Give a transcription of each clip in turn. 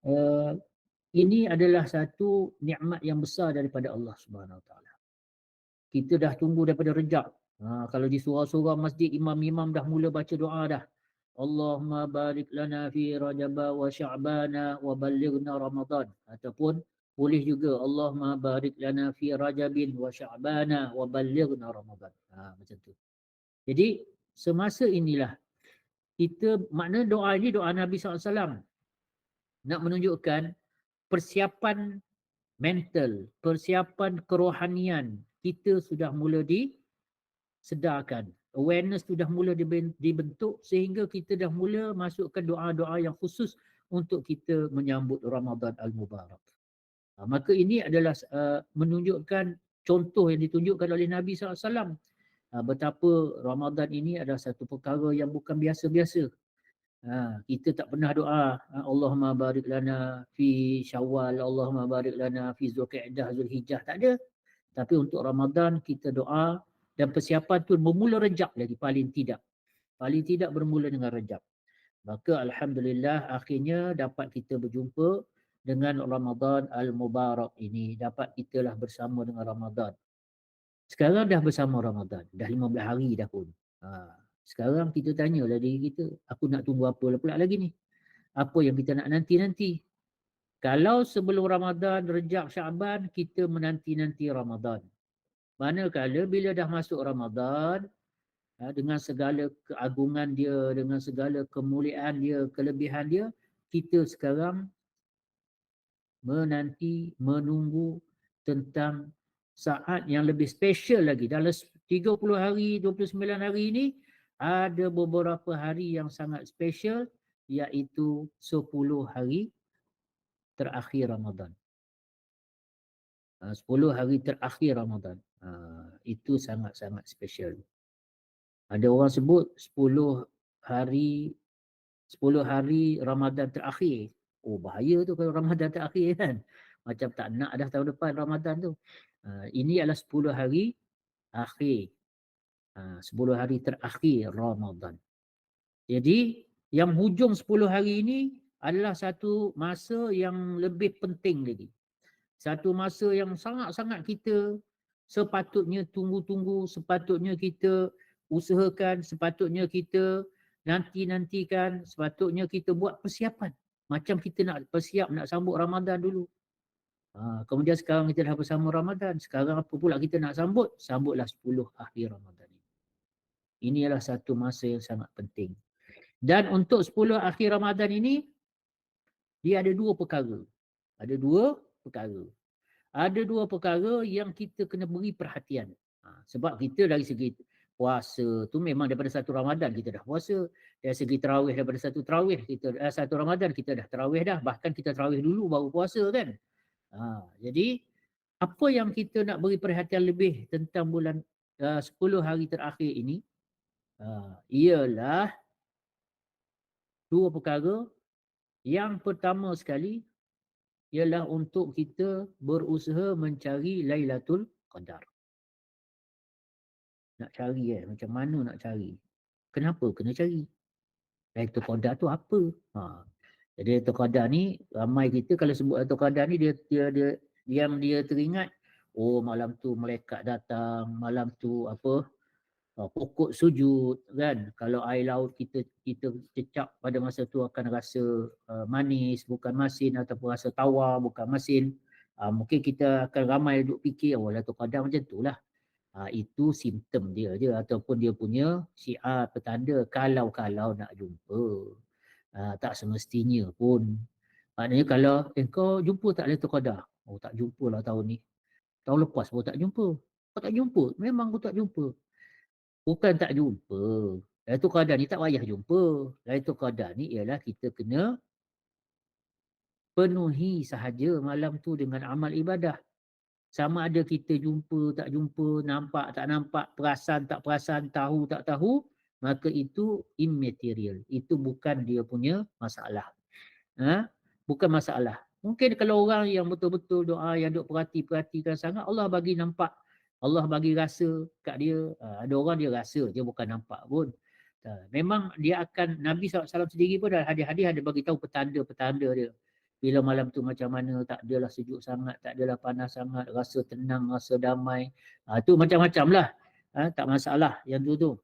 Uh, ini adalah satu nikmat yang besar daripada Allah Subhanahu Wa Taala. Kita dah tunggu daripada Rejab. Kalau di surau-surau masjid, imam-imam dah mula baca doa dah. Allahumma barik lana fi Rajaba wa Sya'bana wa ballighna Ramadan. Ataupun boleh juga Allahumma barik lana fi Rajabin wa Sya'bana wa ballighna Ramadan. Macam tu. Jadi semasa inilah kita, makna doa ini doa Nabi SAW nak menunjukkan persiapan mental, persiapan kerohanian kita sudah mula disedarkan. Awareness sudah mula dibentuk sehingga kita dah mula masukkan doa-doa yang khusus untuk kita menyambut Ramadan Al-Mubarak. Maka ini adalah menunjukkan contoh yang ditunjukkan oleh Nabi SAW. Betapa Ramadan ini adalah satu perkara yang bukan biasa-biasa. Kita tak pernah doa Allahumma barik lana fi Syawal, Allahumma barik lana fi Zulqa'dah, Zulhijjah, tak ada. Tapi untuk Ramadan kita doa dan persiapan tu bermula Rejab lagi paling tidak. Paling tidak bermula dengan Rejab. Maka alhamdulillah akhirnya dapat kita berjumpa dengan Ramadan Al-Mubarak ini. Dapat kita lah bersama dengan Ramadan. Sekarang dah bersama Ramadan. Dah 15 hari dah pun. Sekarang kita tanyalah diri kita, aku nak tunggu apa pula lagi ni? Apa yang kita nak nanti-nanti? Kalau sebelum Ramadan, Rejab, Syaban, kita menanti-nanti Ramadan. Manakala bila dah masuk Ramadan, dengan segala keagungan dia, dengan segala kemuliaan dia, kelebihan dia, kita sekarang menanti, menunggu tentang saat yang lebih special lagi. Dalam 30 hari, 29 hari ini, ada beberapa hari yang sangat special, iaitu 10 hari terakhir Ramadan. 10 hari terakhir Ramadan. Itu sangat-sangat special. Ada orang sebut 10 hari Ramadan terakhir. Oh, bahaya tu kalau Ramadan terakhir kan. Macam tak nak dah tahun depan Ramadan tu. Ini adalah 10 hari akhir. 10 hari terakhir Ramadan. Jadi yang hujung 10 hari ini adalah satu masa yang lebih penting lagi. Satu masa yang sangat-sangat kita sepatutnya tunggu-tunggu, sepatutnya kita usahakan, sepatutnya kita nanti-nantikan, sepatutnya kita buat persiapan. Macam kita nak persiap nak sambut Ramadan dulu. Kemudian sekarang kita dah bersama Ramadan. Sekarang apa pula kita nak sambut? Sambutlah 10 akhir Ramadan. Ini adalah satu masa yang sangat penting. Dan untuk 10 akhir Ramadan ini, dia ada dua perkara. Ada dua perkara yang kita kena beri perhatian. Sebab kita dari segi puasa tu memang daripada satu Ramadan kita dah puasa. Dari segi tarawih daripada satu Ramadan kita dah tarawih dah. Bahkan kita tarawih dulu baru puasa kan. Jadi apa yang kita nak beri perhatian lebih tentang bulan 10 hari terakhir ini ialah dua perkara. Yang pertama sekali ialah untuk kita berusaha mencari Lailatul Qadar. Nak cari macam mana nak cari? Kenapa kena cari? Lailatul Qadar tu apa? Jadi Lailatul Qadar ni ramai kita kalau sebut Lailatul Qadar ni dia teringat malam tu malaikat datang, malam tu pokok sujud kan. Kalau air laut kita cecap pada masa tu akan rasa manis bukan masin, ataupun rasa tawar bukan masin. Mungkin kita akan ramai duk fikir Lailatul Qadar macam tu lah. Itu simptom dia je, ataupun dia punya syiar petanda kalau nak jumpa. Tak semestinya pun. Maknanya kalau kau jumpa tak Lailatul Qadar? Tak jumpa lah tahun ni. Tahun lepas pun tak jumpa. Kau tak jumpa? Memang kau tak jumpa. Bukan tak jumpa. Lailatul Qadar ni tak payah jumpa. Lailatul Qadar ni ialah kita kena penuhi sahaja malam tu dengan amal ibadah. Sama ada kita jumpa tak jumpa, nampak tak nampak, perasan tak perasan, tahu tak tahu, maka itu immaterial. Itu bukan dia punya masalah. Bukan masalah. Mungkin kalau orang yang betul-betul doa, yang duk perhatikan sangat, Allah bagi nampak, Allah bagi rasa kat dia. Ada orang dia rasa, dia bukan nampak pun. Memang dia akan, Nabi SAW sendiri pun dalam hadis-hadis ada bagi tahu petanda-petanda dia. bila malam tu macam mana, tak adalah sejuk sangat, tak adalah panas sangat, rasa tenang, rasa damai. Tu macam-macam lah. Tak masalah yang tu.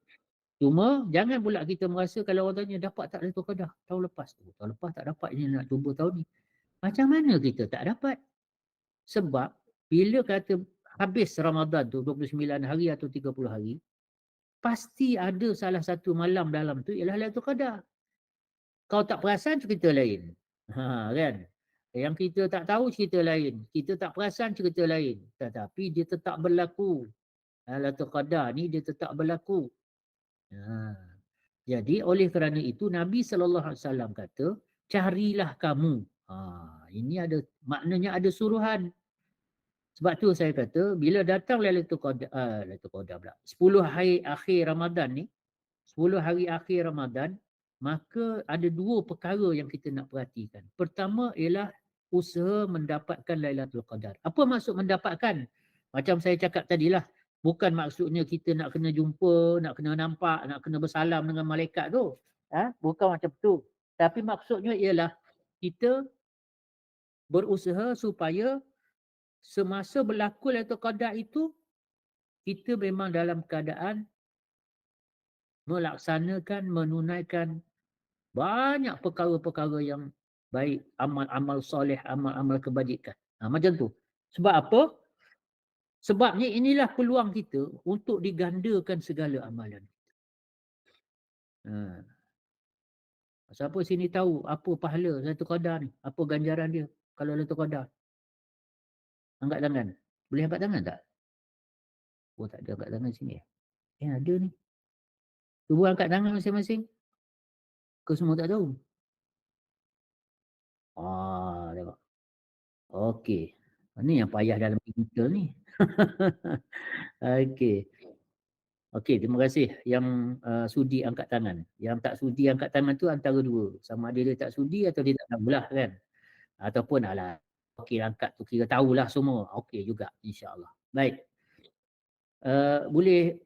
Cuma jangan pula kita merasa kalau orang tanya dapat tak Lailatul Qadar tahun lepas. Tahun lepas tak dapat, ini nak cuba tahun ni. Macam mana kita tak dapat? Sebab bila kata habis Ramadan tu 29 hari atau 30 hari, pasti ada salah satu malam dalam tu ialah Lailatul Qadar. Kau tak perasan cerita lain. Kan? Yang kita tak tahu cerita lain. Kita tak perasan cerita lain. Tetapi dia tetap berlaku. Lailatul Qadar ni dia tetap berlaku. Jadi oleh kerana itu Nabi SAW kata, carilah kamu. Ini ada maknanya ada suruhan. Sebab tu saya kata bila datang Lailatul Qadar pula. 10 hari akhir Ramadan ni, 10 hari akhir Ramadan, maka ada dua perkara yang kita nak perhatikan. Pertama ialah usaha mendapatkan Lailatul Qadar. Apa maksud mendapatkan? Macam saya cakap tadilah, bukan maksudnya kita nak kena jumpa, nak kena nampak, nak kena bersalam dengan malaikat tu. Bukan macam tu. Tapi maksudnya ialah kita berusaha supaya semasa berlaku Lailatul Qadar itu, kita memang dalam keadaan melaksanakan, menunaikan banyak perkara-perkara yang baik, amal-amal soleh, amal-amal kebajikan. Macam tu. Sebab apa? Sebabnya inilah peluang kita untuk digandakan segala amalan. Siapa sini tahu apa pahala Lailatul Qadar ni? Apa ganjaran dia kalau Lailatul Qadar? Angkat tangan. Boleh angkat tangan tak? Oh, tak ada angkat tangan sini. Ada ni. Cuba angkat tangan masing-masing. Kau semua tak tahu? Tengok. Okey. Ni yang payah dalam digital ni. Okey. Okey, terima kasih yang sudi angkat tangan. Yang tak sudi angkat tangan tu antara dua. Sama ada dia tak sudi atau dia tak tahulah kan. Ataupun alah, okey angkat tu kira tahulah semua. Okey juga, insya-Allah. Baik.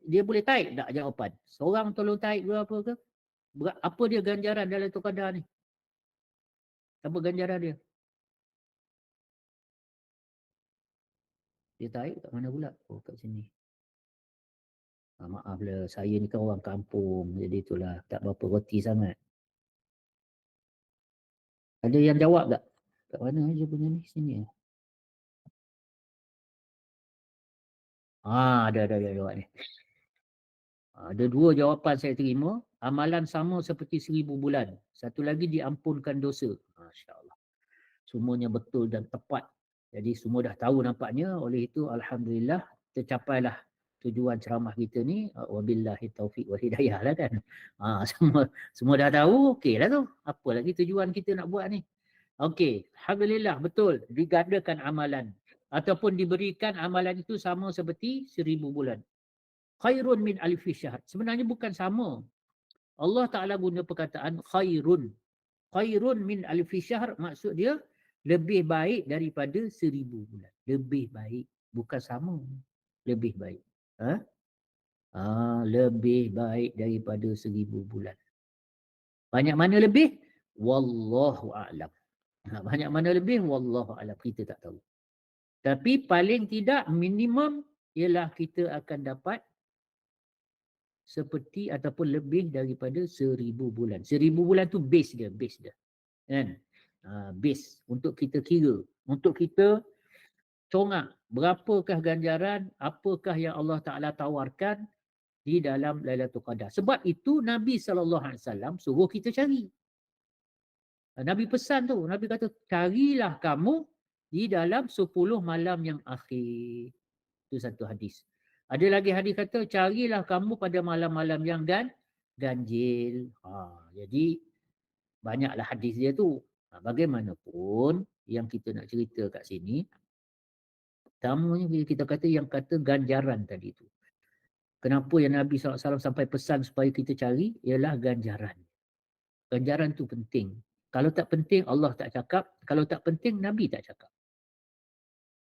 Dia boleh type tak jawapan? Seorang tolong type berapa ke? Apa dia ganjaran dalam Lailatul Qadar ni? Apa ganjaran dia? Dia type kat mana pula? Oh, kat sini. Maaf lah, saya ni kan orang kampung. Jadi itulah, tak berapa reti sangat. Ada yang jawab tak? Kat mana je punya ni? Sini. Ada jawab ni. Ada dua jawapan saya terima. Amalan sama seperti 1000 bulan. Satu lagi diampunkan dosa. Masya Allah. Semuanya betul dan tepat. Jadi semua dah tahu nampaknya. Oleh itu Alhamdulillah tercapailah tujuan ceramah kita ni. Wabillahi taufiq wal hidayah lah kan. Semua dah tahu. Okey lah tu. Apa lagi tujuan kita nak buat ni? Okey. Alhamdulillah betul. Digandakan amalan. Ataupun diberikan amalan itu sama seperti 1000 bulan. Khairun min alfi syahr. Sebenarnya bukan sama. Allah Ta'ala guna perkataan khairun. Khairun min alfi syahr maksud dia lebih baik daripada 1000 bulan. Lebih baik. Bukan sama. Lebih baik. Lebih baik daripada 1000 bulan. Banyak mana lebih? Wallahu a'lam. Banyak mana lebih? Wallahu a'lam. Kita tak tahu. Tapi paling tidak minimum ialah kita akan dapat seperti ataupun lebih daripada 1000 bulan. 1000 bulan tu base dia. Kan? Base untuk kita kira. Untuk kita congak berapakah ganjaran, apakah yang Allah Ta'ala tawarkan di dalam Lailatul Qadar. Sebab itu Nabi SAW suruh kita cari. Nabi pesan tu. Nabi kata, carilah kamu di dalam 10 malam yang akhir. Itu satu hadis. Ada lagi hadis kata, carilah kamu pada malam-malam yang ganjil. Jadi, banyaklah hadis dia tu. Bagaimanapun, yang kita nak cerita kat sini, pertamanya kita kata yang kata ganjaran tadi tu. Kenapa yang Nabi SAW sampai pesan supaya kita cari, ialah ganjaran. Ganjaran tu penting. Kalau tak penting, Allah tak cakap. Kalau tak penting, Nabi tak cakap.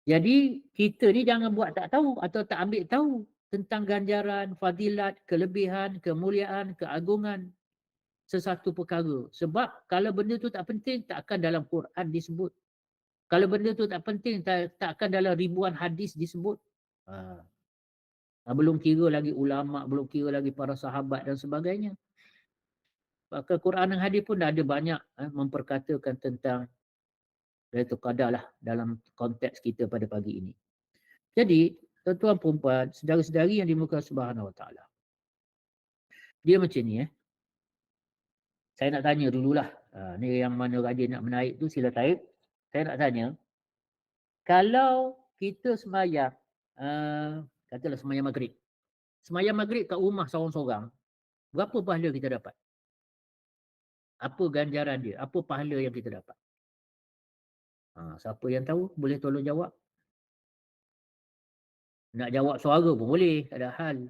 Jadi kita ni jangan buat tak tahu atau tak ambil tahu tentang ganjaran, fadilat, kelebihan, kemuliaan, keagungan sesuatu perkara. Sebab kalau benda tu tak penting, tak akan dalam Quran disebut. Kalau benda tu tak penting, takkan dalam ribuan hadis disebut. Ha. Belum kira lagi ulama, belum kira lagi para sahabat dan sebagainya. Maka Quran dan hadis pun ada banyak memperkatakan tentang Lailatul Qadar lah dalam konteks kita pada pagi ini. Jadi, tuan-tuan perempuan, saudara-saudari yang dimuliakan Subhanahu Wa Taala. Dia macam ni Saya nak tanya dululah. Ni yang mana rajin nak menaik tu sila tarik. Saya nak tanya, kalau kita sembahyang, katalah sembahyang maghrib. Sembahyang maghrib kat rumah seorang-seorang, berapa pahala kita dapat? Apa ganjaran dia? Apa pahala yang kita dapat? Siapa yang tahu boleh tolong jawab? Nak jawab suara pun boleh, tak ada hal.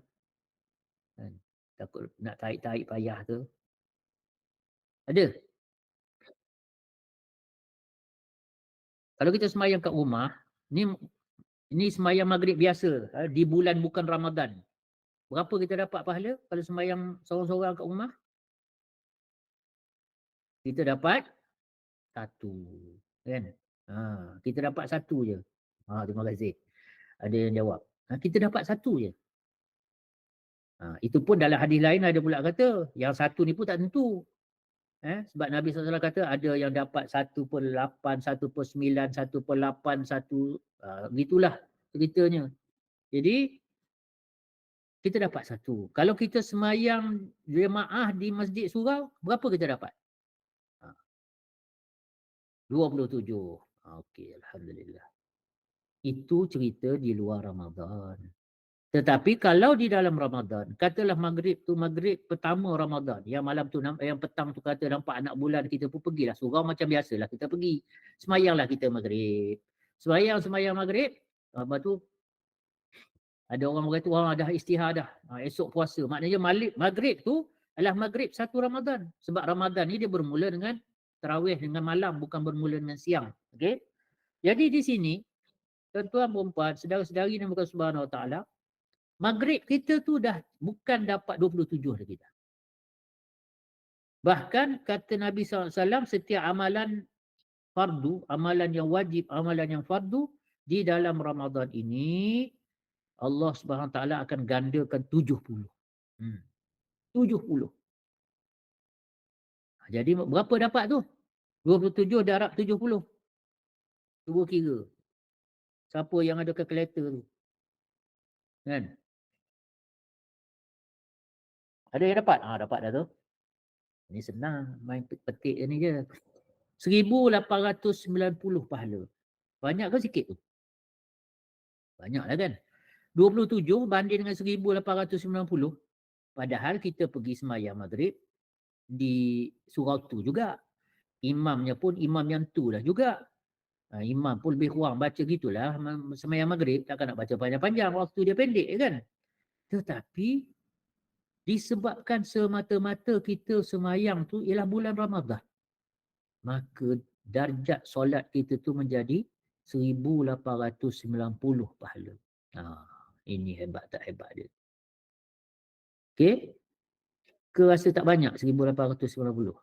Kan? Takut nak tarik-tarik payah ke. Ada. Kalau kita sembahyang kat rumah, ni sembahyang maghrib biasa, di bulan bukan Ramadan. Berapa kita dapat pahala kalau sembahyang seorang-seorang kat rumah? Kita dapat 1. Kan? Kita dapat 1 je. Terima kasih. Ada yang jawab. Kita dapat 1 je. Itu pun dalam hadis lain ada pula kata, yang 1 ni pun tak tentu. Sebab Nabi SAW kata ada yang dapat 1/8, 1/9, 1/8, 1. Begitulah ceritanya. Jadi, kita dapat 1. Kalau kita semayang jemaah di Masjid Surau, berapa kita dapat? 27. Okey, Alhamdulillah. Itu cerita di luar Ramadan. Tetapi kalau di dalam Ramadan, katalah maghrib tu maghrib pertama Ramadan, yang malam tu, yang petang tu kata nampak anak bulan, kita pun pergilah surau macam biasalah kita pergi. Semayanglah kita maghrib. Semayang maghrib, lepas tu ada orang kata, dah istihar dah. Esok puasa. Maknanya maghrib tu adalah maghrib 1 Ramadan. Sebab Ramadan ni dia bermula dengan tarawih dengan malam, bukan bermula dengan siang. Okey? Jadi di sini, tuan-tuan perempuan, saudara-saudari yang bukan Subhanahu Wa Taala, maghrib kita tu dah bukan dapat 27 lagi dah. Bahkan kata Nabi SAW, setiap amalan fardu, amalan yang wajib, amalan yang fardu, di dalam Ramadan ini, Allah Subhanahu Wa Taala akan gandakan 70. 70. Jadi berapa dapat tu? 27 darab 70. Cuba kira. Siapa yang ada kalkulator tu? Kan? Ada yang dapat? Dapat dah tu. Ini senang. Main petik ni je. 1890 pahala. Banyak ke sikit tu? Banyak lah kan? 27 banding dengan 1890. Padahal kita pergi sembahyang maghrib di surau tu juga. Imamnya pun imam yang tu lah juga. Imam pun lebih kurang baca gitulah sembahyang maghrib. Takkan nak baca panjang-panjang, waktu dia pendek kan? Tetapi disebabkan semata-mata kita sembahyang tu ialah bulan Ramadan, maka darjat solat kita tu menjadi 1890 pahala. Ini hebat tak hebat dia. Okey? Ke rasa tak banyak 1890?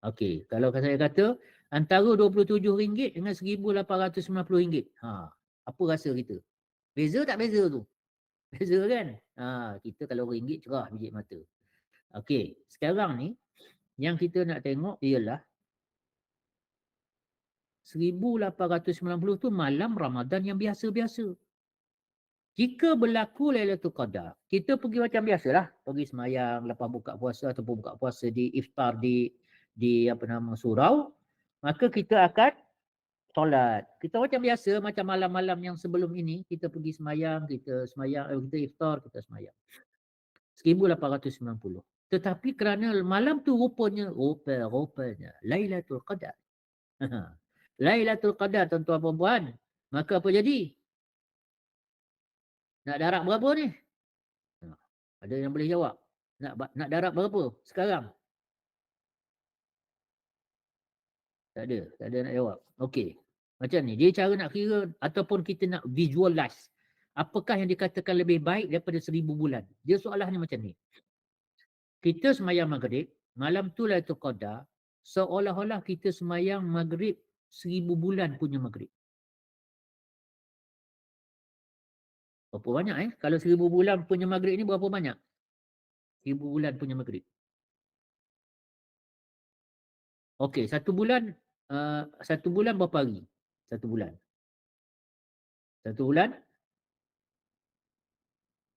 Okey, kalau saya kata antara RM27 dengan RM1890. Apa rasa kita? Beza tak beza tu? Beza kan? Kita kalau ringgit cerah biji mata. Okey, sekarang ni yang kita nak tengok ialah 1890 tu malam Ramadan yang biasa-biasa. Jika berlaku Lailatul Qadar, kita pergi macam biasalah, pergi semayang lepas buka puasa ataupun buka puasa di iftar di surau, maka kita akan solat. Kita macam biasa, macam malam-malam yang sebelum ini, kita pergi semayang, kita iftar, kita semayang. 1890. Tetapi kerana malam tu rupanya Lailatul Qadar. Lailatul Qadar, tuan-tuan perempuan. Maka apa jadi? Nak darab berapa ni? Ada yang boleh jawab? Nak darab berapa sekarang? Tak ada nak jawab. Okey. Macam ni, dia cara nak kira ataupun kita nak visualize. Apakah yang dikatakan lebih baik daripada 1000 bulan? Dia soalan ni macam ni. Kita semayang maghrib, malam tu Lailatul Qadar, seolah-olah kita semayang maghrib 1000 bulan punya maghrib. Berapa banyak Kalau 1000 bulan punya maghrib ni berapa banyak? 1000 bulan punya maghrib. Okey, satu bulan berapa hari? Satu bulan. Satu bulan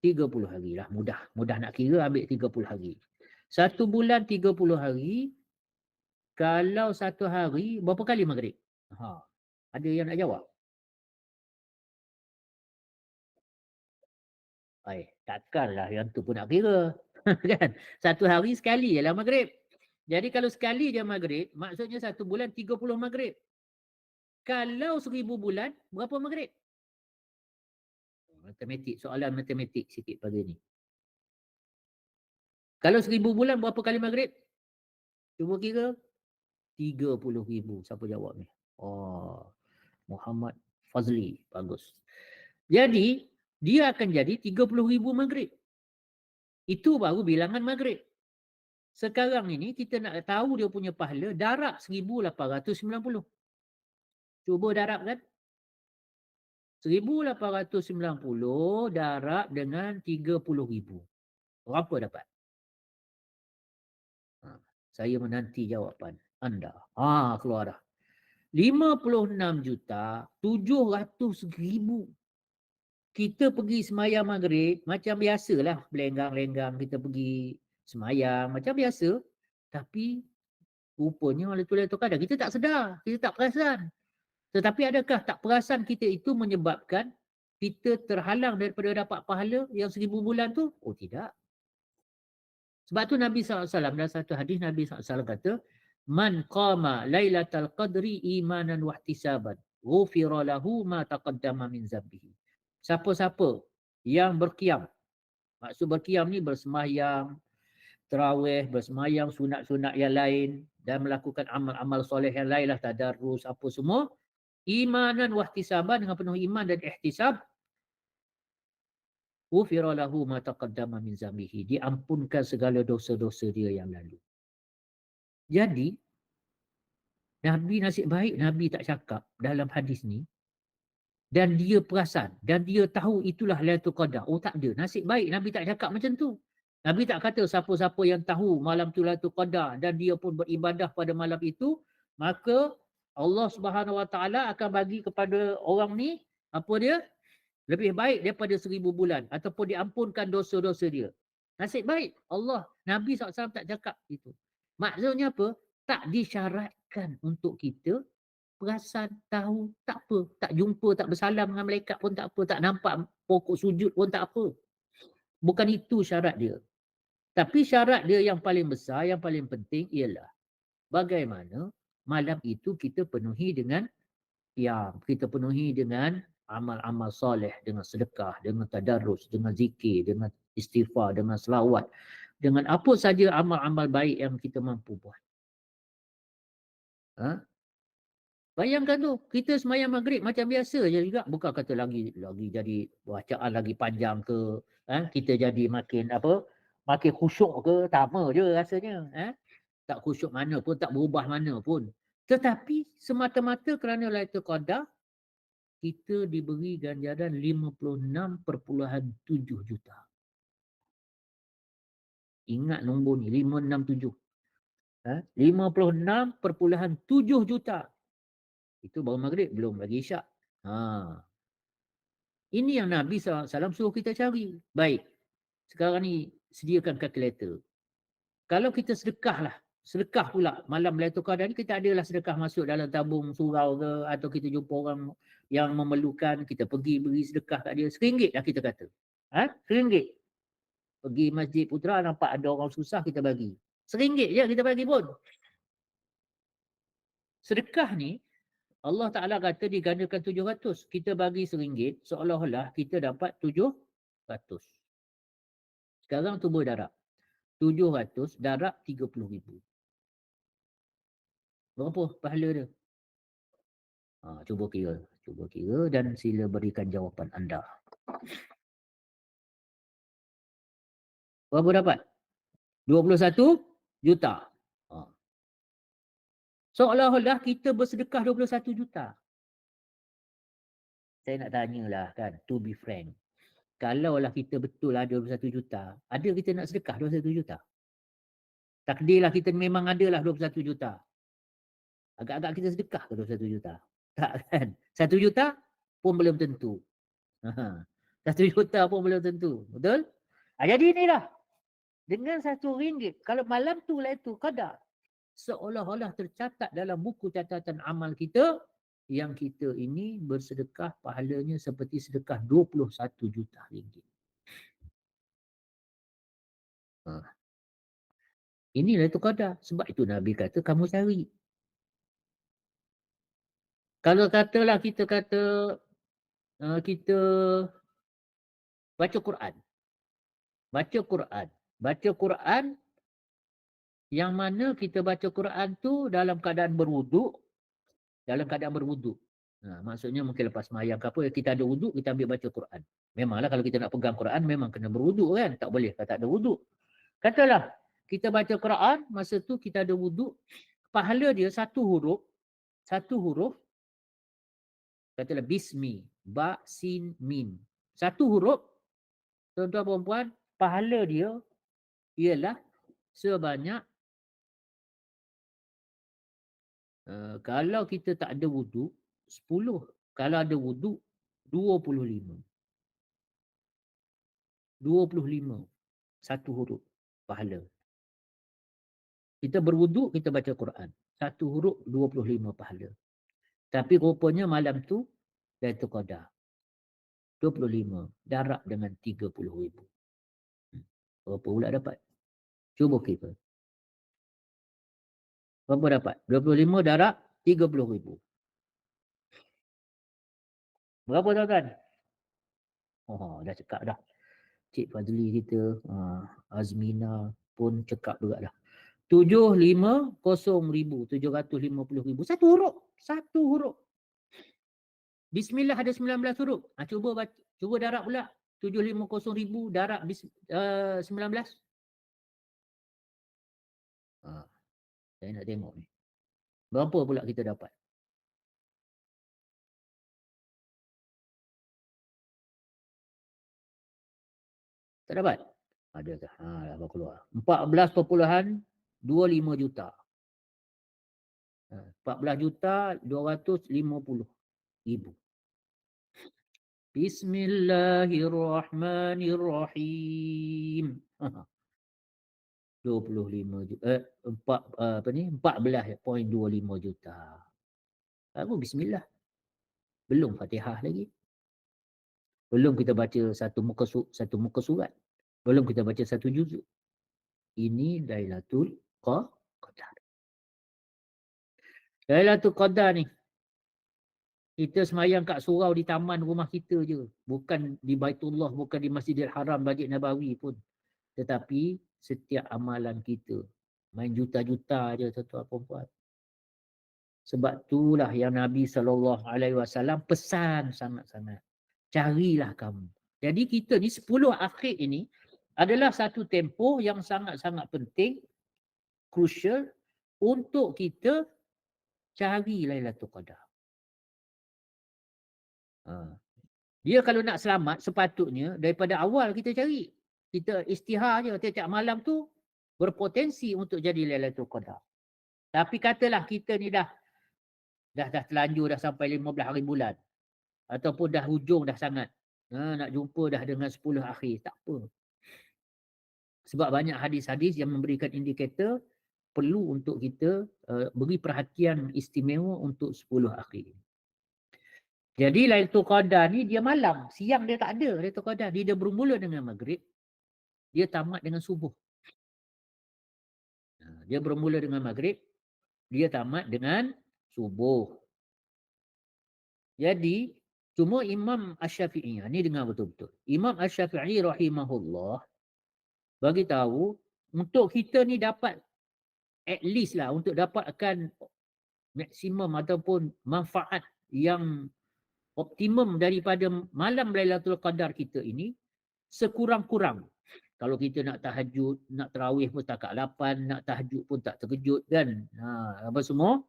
30 hari lah. Mudah. Mudah nak kira, ambil 30 hari. Satu bulan 30 hari, kalau satu hari, berapa kali maghrib? Ha. Ada yang nak jawab? Takkanlah yang tu pun nak kira. Kan? Satu hari sekali je lah maghrib. Jadi kalau sekali je maghrib, maksudnya satu bulan 30 maghrib. Kalau 1000 bulan, berapa maghrib? Matematik, soalan matematik sikit pagi ni. Kalau 1000 bulan, berapa kali maghrib? Cuba kira. 30,000. Siapa jawab ni? Oh, Muhammad Fazli. Bagus. Jadi, dia akan jadi 30,000 maghrib. Itu baru bilangan maghrib. Sekarang ini kita nak tahu dia punya pahala, darab 1890. Cuba darabkan. 1890 darab dengan 30,000. Berapa dapat? Saya menanti jawapan anda. Keluar dah. 56,700,000. Kita pergi semayang maghrib, macam biasalah, belenggang-lenggang kita pergi semayang, macam biasa. Tapi rupanya Lailatul Qadar, kita tak sedar, kita tak perasan. Tetapi adakah tak perasan kita itu menyebabkan kita terhalang daripada dapat pahala yang 1000 bulan tu? Oh tidak. Sebab tu Nabi SAW dalam satu hadis, Nabi SAW kata, Man qama lailatal qadri imanan wahtisaban, ghufira lahu ma taqaddama min zambihi. Siapa-siapa yang berqiyam, maksud berqiyam ni bersemayang, tarawih, bersemayang sunat-sunat yang lain, dan melakukan amal-amal soleh yang lain lah, tadarrus, apa semua, imanan wahtisaban, dengan penuh iman dan ihtisab, ghufira lahu ma taqaddama min zambihi, diampunkan segala dosa-dosa dia yang lalu. Jadi, Nabi nasib baik Nabi tak cakap dalam hadis ni, dan dia perasan, dan dia tahu itulah Lailatul Qadar. Oh tak ada. Nasib baik Nabi tak cakap macam tu. Nabi tak kata siapa-siapa yang tahu malam tu Lailatul Qadar dan dia pun beribadah pada malam itu, maka Allah Subhanahu Wa Taala akan bagi kepada orang ni, apa dia? Lebih baik daripada 1000 bulan, ataupun diampunkan dosa-dosa dia. Nasib baik Nabi SAW tak cakap itu. Maksudnya apa? Tak disyaratkan untuk kita perasan, tahu, tak apa. Tak jumpa, tak bersalam dengan malaikat pun tak apa. Tak nampak pokok sujud pun tak apa. Bukan itu syarat dia. Tapi syarat dia yang paling besar, yang paling penting ialah bagaimana malam itu kita penuhi dengan kita penuhi dengan amal-amal soleh, dengan sedekah, dengan tadarrus, dengan zikir, dengan istighfar, dengan selawat, dengan apa saja amal-amal baik yang kita mampu buat. Bayangkan tu, kita semayang maghrib macam biasa je juga. Bukan kata lagi jadi bacaan lagi panjang ke, kita jadi makin khusyuk ke, sama je rasanya. Tak khusyuk mana pun, tak berubah mana pun. Tetapi semata-mata kerana Lailatul Qadar, kita diberi ganjaran 56.7 juta. Ingat nombor ni, 567. 56.7 juta. Itu baru maghrib, belum lagi isyak. Ini yang Nabi SAW suruh kita cari. Baik, sekarang ni sediakan kalkulator. Kalau kita sedekah pula malam Lailatul Qadar ni, kita adalah sedekah masuk dalam tabung surau ke, atau kita jumpa orang yang memerlukan, kita pergi beri sedekah kat dia. RM1 lah kita kata. RM1. Pergi Masjid Putra, nampak ada orang susah, kita bagi. RM1 je kita bagi pun. Sedekah ni, Allah Ta'ala kata digandakan 700. Kita bagi RM1, seolah-olah kita dapat 700. Sekarang tu darab. 700 darab 30,000. Berapa pahala dia? Cuba kira dan sila berikan jawapan anda. Berapa dapat? 21 juta. Seolah-olah kita bersedekah 21 juta. Saya nak tanyalah kan, to be frank. Kalaulah kita betul ada 21 juta, ada kita nak sedekah 21 juta? Takdirlah kita memang adalah 21 juta. Agak-agak kita sedekah ke 21 juta? Tak kan? 1 juta pun belum tentu. 1 juta pun belum tentu. Betul? Jadi inilah. Dengan RM1, kalau malam tu Lailatul Qadar, seolah-olah tercatat dalam buku catatan amal kita, yang kita ini bersedekah pahalanya seperti sedekah 21 juta ringgit. Ini Lailatul Qadar. Sebab itu Nabi kata kamu cari. Kalau katalah kita kata kita baca Quran. Baca Quran yang mana kita baca Quran tu dalam keadaan berwuduk. Maksudnya mungkin lepas sembahyang ke apa, kita ada wuduk, kita ambil baca Quran. Memanglah kalau kita nak pegang Quran memang kena berwuduk kan, tak boleh kalau tak ada wuduk. Katalah kita baca Quran, masa tu kita ada wuduk, pahala dia satu huruf, katalah bismi, ba, sin, mim. Satu huruf, tuan-tuan perempuan, pahala dia ialah sebanyak kalau kita tak ada wuduk 10, kalau ada wuduk 25. 25 satu huruf pahala. Kita berwuduk, kita baca Quran. Satu huruf 25 pahala. Tapi rupanya malam tu Lailatul Qadar 25 darab dengan 30,000. Berapa pula dapat? Cuba kita. Berapa dapat? 25 darab 30,000. Berapa tuan-tuan? Oh, dah cekak dah. Cik Fazli kita, Azmina pun cekak juga dah. 750,000, 750,000. Satu huruf. Bismillah ada 19 huruf. Cuba darab pula. 750,000 darab 19. Saya nak tengok ni. Berapa pula kita dapat? Tak dapat? Ada ke? Dah keluar. 14.25 juta. 14.250,000. Bismillahirrahmanirrahim. 25 juta. 14.25 juta. Baru bismillah. Belum Fatihah lagi. Belum kita baca satu muka surat. Belum kita baca satu juzuk. Ini Lailatul Qadar. Lailatul Qadar ni, kita semayang kat surau di taman rumah kita je. Bukan di Baitullah, bukan di Masjidil Haram, Masjid Nabawi pun. Tetapi setiap amalan kita. Main juta-juta je tuan-tuan perempuan. Sebab itulah yang Nabi SAW pesan sangat-sangat. Carilah kamu. Jadi kita ni 10 akhir ini adalah satu tempoh yang sangat-sangat penting, crucial untuk kita cari Lailatul Qadar. Dia kalau nak selamat sepatutnya daripada awal kita cari. Kita istihar je tiap-tiap malam tu berpotensi untuk jadi Lailatul Qadar. Tapi katalah kita ni dah terlanjur dah sampai 15 hari bulan. Ataupun dah hujung dah sangat. Nak jumpa dah dengan 10 akhir. Tak apa. Sebab banyak hadis-hadis yang memberikan indikator perlu untuk kita beri perhatian istimewa untuk 10 akhir. Jadi Lailatul Qadar ni dia malam. Siang dia tak ada Lailatul Qadar. Dia bermula dengan maghrib. Dia tamat dengan subuh. Dia bermula dengan maghrib. Dia tamat dengan subuh. Jadi cuma Imam Asy-Syafi'i, ni dengar betul-betul. Imam Asy-Syafi'i rahimahullah bagi tahu untuk kita ni dapat at least lah untuk dapatkan maksimum ataupun manfaat yang optimum daripada malam Lailatul Qadar kita ini, sekurang-kurang kalau kita nak tahajud, nak tarawih pun tak kat 8, nak tahajud pun tak terkejut kan. Apa semua,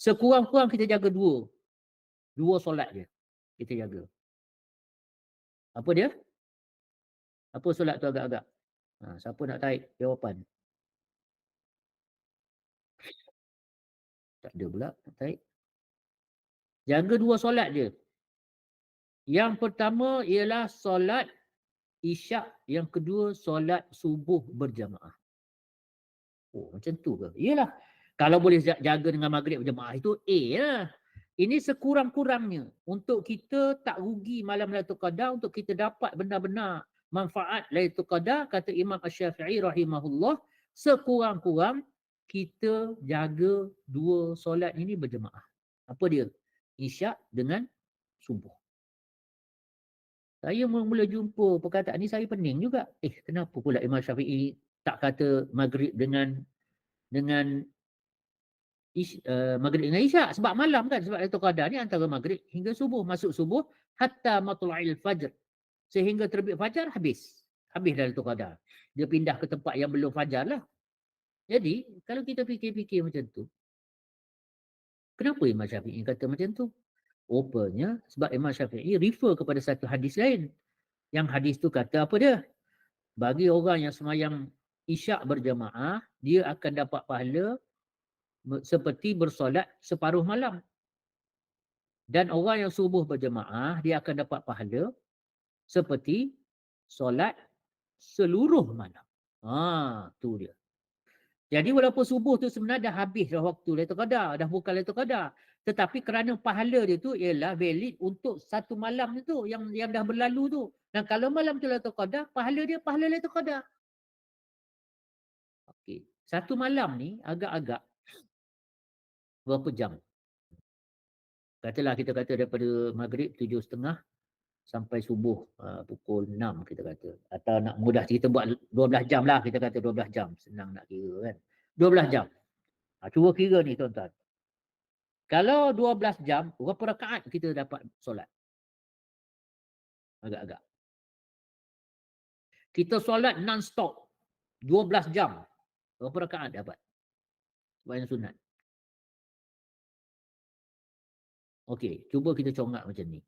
sekurang-kurang kita jaga dua solat je. Kita jaga. Apa dia? Apa solat tu agak-agak? Siapa nak tarik jawapan? Tak ada pula nak tarik. Jaga 2 solat je. Yang pertama ialah solat isyak, yang kedua solat subuh berjamaah. Oh, macam tu ke? Iyalah. Kalau boleh jaga dengan maghrib berjamaah itu lah. Ini sekurang-kurangnya untuk kita tak rugi malam Lailatul Qadar, untuk kita dapat benar-benar manfaat Lailatul Qadar, kata Imam Asy-Syafi'i rahimahullah, sekurang-kurang kita jaga 2 solat ini berjemaah. Apa dia? Isyak dengan subuh. Saya mula jumpa perkataan ni, saya pening juga. Kenapa pula Imam Syafi'i tak kata maghrib dengan maghrib dengan isyak? Sebab malam kan, sebab Lailatul Qadar ni antara maghrib hingga subuh. Masuk subuh hatta matla'il fajr, sehingga terbit fajar, habis Lailatul Qadar. Dia pindah ke tempat yang belum fajar lah. Jadi kalau kita fikir-fikir macam tu, kenapa Imam Syafi'i kata macam tu? Rupanya sebab Imam Syafi'i refer kepada satu hadis lain. Yang hadis tu kata apa dia? Bagi orang yang semayang isyak berjamaah, dia akan dapat pahala seperti bersolat separuh malam. Dan orang yang subuh berjamaah, dia akan dapat pahala seperti solat seluruh malam. Tu dia. Jadi walaupun subuh tu sebenarnya dah habis dah waktu Lailatul Qadar, dah bukan Lailatul Qadar, tetapi kerana pahala dia tu ialah valid untuk satu malam tu yang dah berlalu tu. Dan kalau malam tu Lailatul Qadar, pahala dia pahala Lailatul Qadar. Okey. Satu malam ni agak-agak berapa jam? Katalah kita kata daripada maghrib 7.30 sampai subuh pukul 6 kita kata. Atau nak mudah kita buat 12 jam lah, kita kata 12 jam. Senang nak kira kan. 12 jam. Cuba kira ni tuan-tuan. Kalau 12 jam, berapa rakaat kita dapat solat? Agak-agak. Kita solat non-stop 12 jam. Berapa rakaat dapat? Sembahyang sunat. Okey, cuba kita congak macam ni.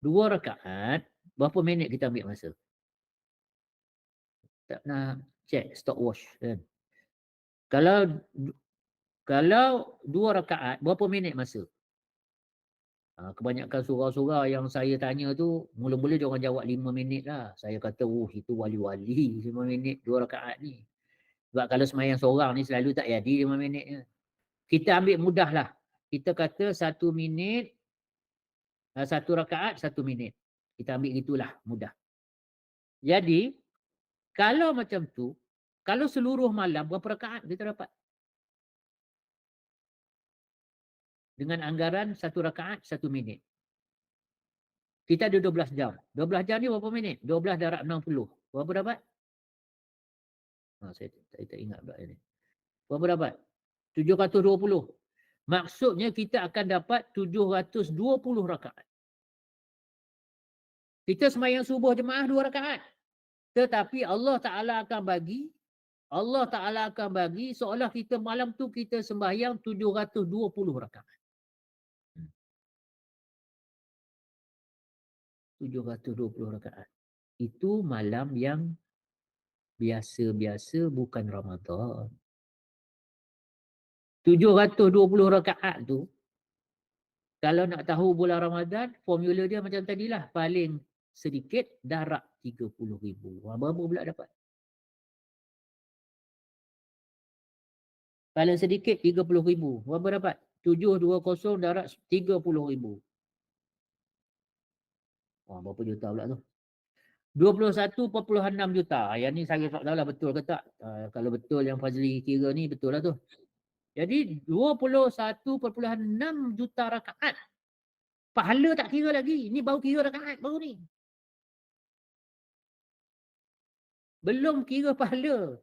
2 rakaat, berapa minit kita ambil masa? Tak nak check stopwatch kan. Kalau 2 rakaat, berapa minit masa? Kebanyakan surah-surah yang saya tanya tu, mula-mula dia orang jawab 5 minit lah. Saya kata, itu wali-wali 5 minit 2 rakaat ni. Sebab kalau semayang seorang ni selalu tak jadi 5 minit je. Kita ambil mudah lah. Kita kata 1 minit, 1 rakaat 1 minit. Kita ambil itulah mudah. Jadi, kalau macam tu, kalau seluruh malam, berapa rakaat kita dapat? Dengan anggaran 1 rakaat 1 minit. Kita ada 12 jam. 12 jam ni berapa minit? 12 darab 60. Berapa dapat? Saya tak ingat pula ni. Berapa dapat? 720. Maksudnya kita akan dapat 720 rakaat. Kita sembahyang subuh jemaah 2 rakaat. Tetapi Allah Ta'ala akan bagi seolah kita malam tu kita sembahyang 720 rakaat. 720 rakaat. Itu malam yang biasa-biasa, bukan Ramadan. 720 rakaat tu, kalau nak tahu bulan Ramadan, formula dia macam tadilah. Paling sedikit darab 30,000. Berapa pula dapat? Paling sedikit 30,000. Berapa dapat? 720 darab 30,000. Berapa juta pula tu? 21.6 juta. Yang ni saya tak tahu lah betul ke tak. Kalau betul yang Fazli kira ni, betul lah tu. Jadi 21.6 juta rakaat. Pahala tak kira lagi. Ni baru kira rakaat baru ni. Belum kira pahala.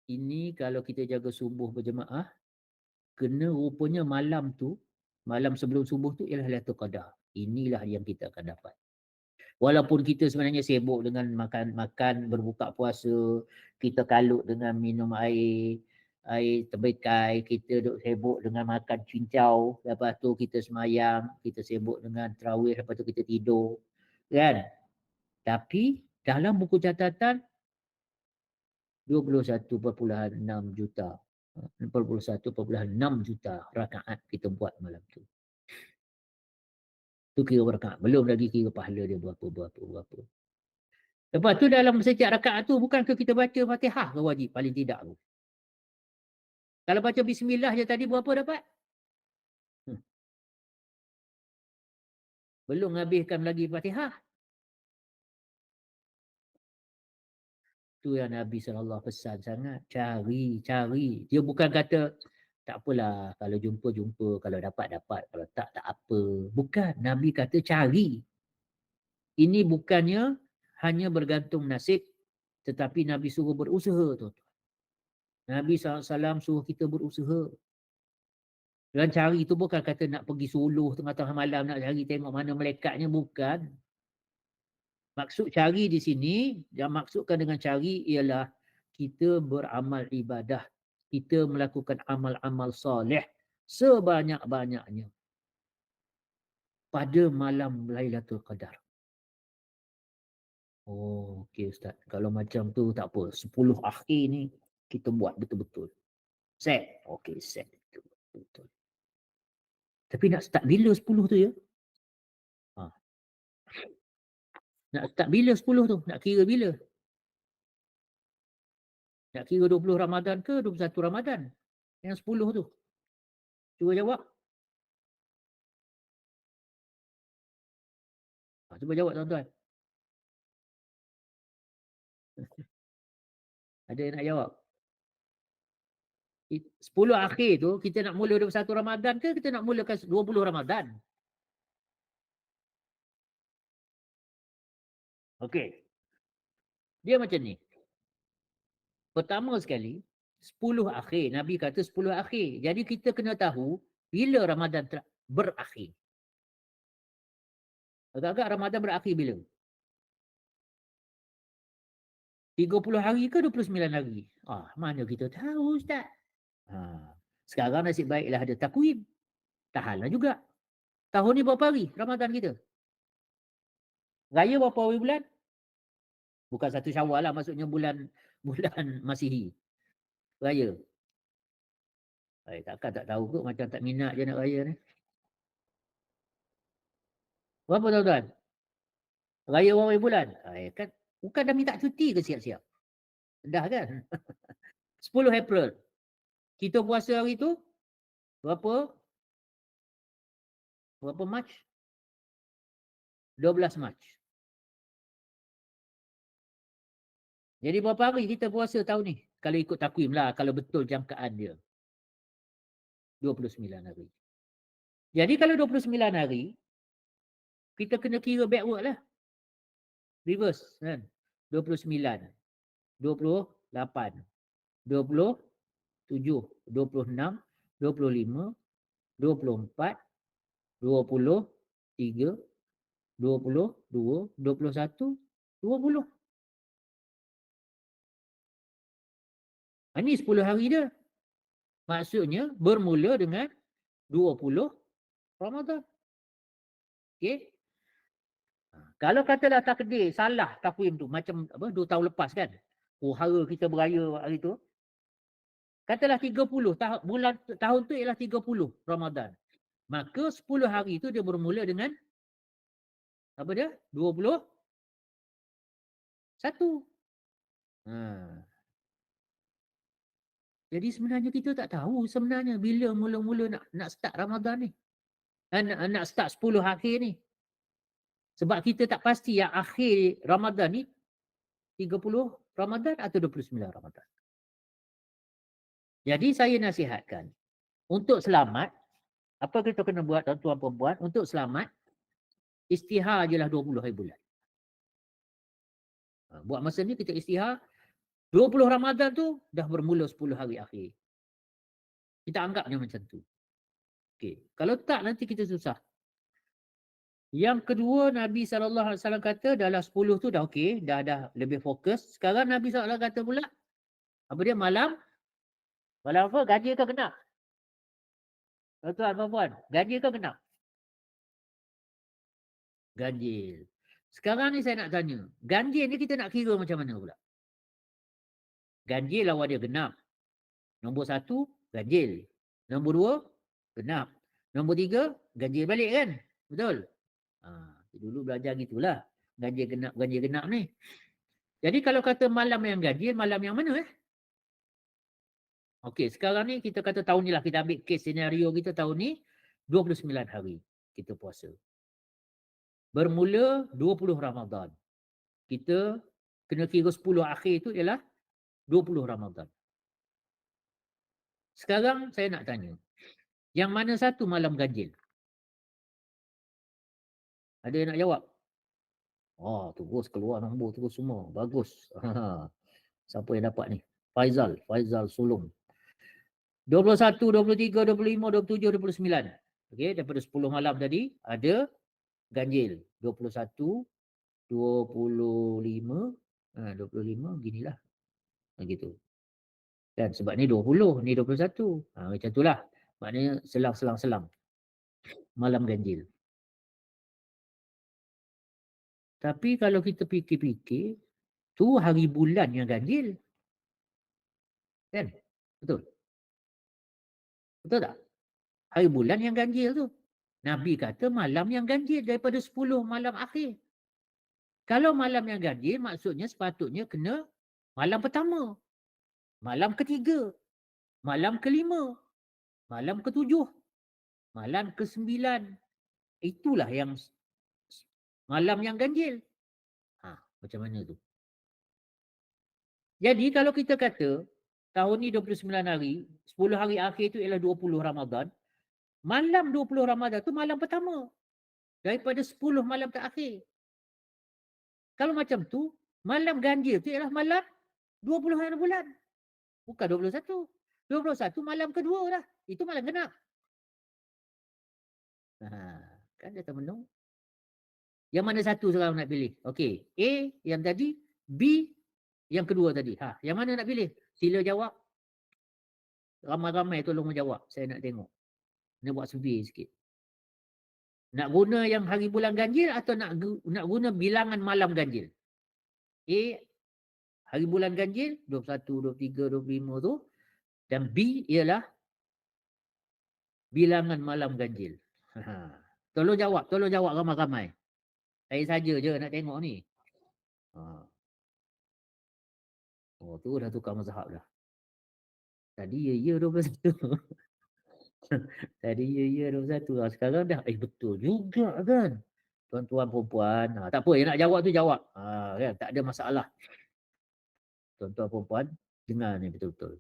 Ini kalau kita jaga subuh berjemaah, kena rupanya malam tu, malam sebelum subuh tu ialah Lailatul Qadar. Inilah yang kita akan dapat. Walaupun kita sebenarnya sibuk dengan makan berbuka puasa, kita kalut dengan minum air, air terbekai, kita duk sibuk dengan makan cincau, lepas tu kita semayang, kita sibuk dengan tarawih, lepas tu kita tidur, kan? Tapi dalam buku catatan 21.6 juta 41.6 juta rakaat kita buat malam tu. Tu kira rakaat, belum lagi kira pahala dia berapa. Lepas tu dalam setiap rakaat tu bukankah kita baca Fatihah ke wajib paling tidak tu? Kalau baca bismillah je tadi berapa dapat? Belum habiskan lagi Fatihah. Tu yang Nabi SAW pesan sangat. Cari. Dia bukan kata tak apalah, kalau jumpa, kalau dapat, kalau tak apa. Bukan. Nabi kata cari. Ini bukannya hanya bergantung nasib, tetapi Nabi suruh berusaha tu. Nabi SAW suruh kita berusaha. Dan cari tu bukan kata nak pergi suluh tengah-tengah malam nak cari tengok mana malaikatnya, bukan. Maksud cari di sini, yang maksudkan dengan cari ialah kita beramal ibadah. Kita melakukan amal-amal soleh sebanyak-banyaknya pada malam Lailatul Qadar. Oh, okey Ustaz. Kalau macam tu tak apa. 10 akhir ni kita buat betul-betul. Set. Okey, set. Betul. Tapi nak start bila 10 tu ya? Ha. Nak start bila 10 tu? Nak kira bila? Nak kira 20 Ramadan ke 21 Ramadan? Yang 10 tu. Cuba jawab. Cuba jawab tuan-tuan. Ada yang nak jawab? 10 akhir tu kita nak mula 21 Ramadan ke kita nak mulakan 20 Ramadan? Okey. Dia macam ni. Pertama sekali, 10 akhir. Nabi kata 10 akhir. Jadi kita kena tahu bila Ramadan berakhir. Agak-agak Ramadan berakhir bila? 30 hari ke 29 hari? Mana kita tahu Ustaz? Sekarang nasib baiklah ada takwim. Tahanlah juga. Tahun ni berapa hari Ramadan kita? Raya berapa hari bulan? Bukan 1 Syawal lah, maksudnya bulan Masihi. Raya. Takkan tak tahu kot, macam tak minat je nak raya ni. Berapa tuan-tuan? Raya berapa hari bulan? Kan bukan dah minta cuti ke siap-siap? Dah kan? 10 April. Kita puasa hari tu berapa? Berapa Mac? 12 Mac. Jadi berapa hari kita puasa tahun ni? Kalau ikut takwim lah, kalau betul jangkaan dia. 29 hari. Jadi kalau 29 hari, kita kena kira backward lah. Reverse kan? 29, 28, 27, 26, 25, 24, 23, 22, 21, 20. Ini 10 hari dia. Maksudnya bermula dengan 20 Ramadan. Okey. Kalau katalah takdir salah takwim tu macam 2 tahun lepas kan. Hara kita beraya hari tu. Katalah 30 tahun tu ialah 30 Ramadan. Maka 10 hari tu dia bermula dengan apa dia? 21. Jadi sebenarnya kita tak tahu sebenarnya bila mula-mula nak start Ramadan ni. Nak start 10 akhir ni. Sebab kita tak pasti yang akhir Ramadan ni 30 Ramadan atau 29 Ramadan. Jadi saya nasihatkan untuk selamat, apa kita kena buat tuan-tuan perempuan? Untuk selamat, istihar je lah 20 hari bulan. Buat masa ni kita istihar 20 Ramadan tu dah bermula 10 hari akhir. Kita anggapnya macam tu. Okey. Kalau tak nanti kita susah. Yang kedua, Nabi SAW kata dalam 10 tu dah okey, dah lebih fokus. Sekarang Nabi SAW kata pula, apa dia, malam Malam apa? Ganjil ke genap? Tuan-tuan, puan-puan, ganjil ke genap? Ganjil. Sekarang ni saya nak tanya, ganjil ni kita nak kira macam mana pula? Ganjil lawan dia genap. Nombor 1, ganjil. Nombor 2, genap. Nombor 3, ganjil balik kan? Betul? Dulu belajar gitulah. Ganjil genap ni. Jadi kalau kata malam yang ganjil, malam yang mana Okey, sekarang ni kita kata tahun ni lah, kita ambil case senario kita tahun ni 29 hari kita puasa. Bermula 20 Ramadan. Kita kena kira 10 akhir tu ialah 20 Ramadan. Sekarang saya nak tanya, yang mana satu malam ganjil? Ada yang nak jawab? Terus keluar nombor terus semua. Bagus. Siapa yang dapat ni? Faizal Sulung. 21, 23, 25, 27, 29. Okey, daripada 10 malam tadi ada ganjil. 21, 25, 25 ginilah. Gitu. Dan sebab ni 20, ni 21. Macam itulah. Maknanya selang-selang malam ganjil. Tapi kalau kita fikir-fikir, tu hari bulan yang ganjil. Kan? Betul? Betul tak? Hari bulan yang ganjil tu. Nabi kata malam yang ganjil daripada 10 malam akhir. Kalau malam yang ganjil maksudnya sepatutnya kena malam pertama, malam ketiga, malam kelima, malam ketujuh, malam ke-9. Itulah yang malam yang ganjil. Macam mana tu? Jadi kalau kita kata tahun ni 29 hari, 10 hari akhir tu ialah 20 Ramadan, malam 20 Ramadan tu malam pertama daripada 10 malam terakhir. Kalau macam tu, malam ganjil tu ialah malam 20 hari bulan. Bukan 21. 21 malam kedua dah. Itu malam genap. Kan dia termenung. Yang mana satu sekarang nak pilih? Okey, A yang tadi, B yang kedua tadi. Yang mana nak pilih? Sila jawab. Ramai-ramai tolong menjawab. Saya nak tengok. Nak buat survey sikit. Nak guna yang hari bulan ganjil atau nak guna bilangan malam ganjil? A, hari bulan ganjil 21, 23, 25 tu, dan B ialah bilangan malam ganjil. Tolong jawab ramai-ramai. Saya saja je nak tengok ni. Tu dah tukar mazhab dah. Tadi ya 21. Tadi ya 21. Sekarang dah betul juga kan. Tuan-tuan perempuan. Tak apa, yang nak jawab tu jawab. Kan? Tak ada masalah. Tuan-tuan perempuan, dengar ni betul-betul.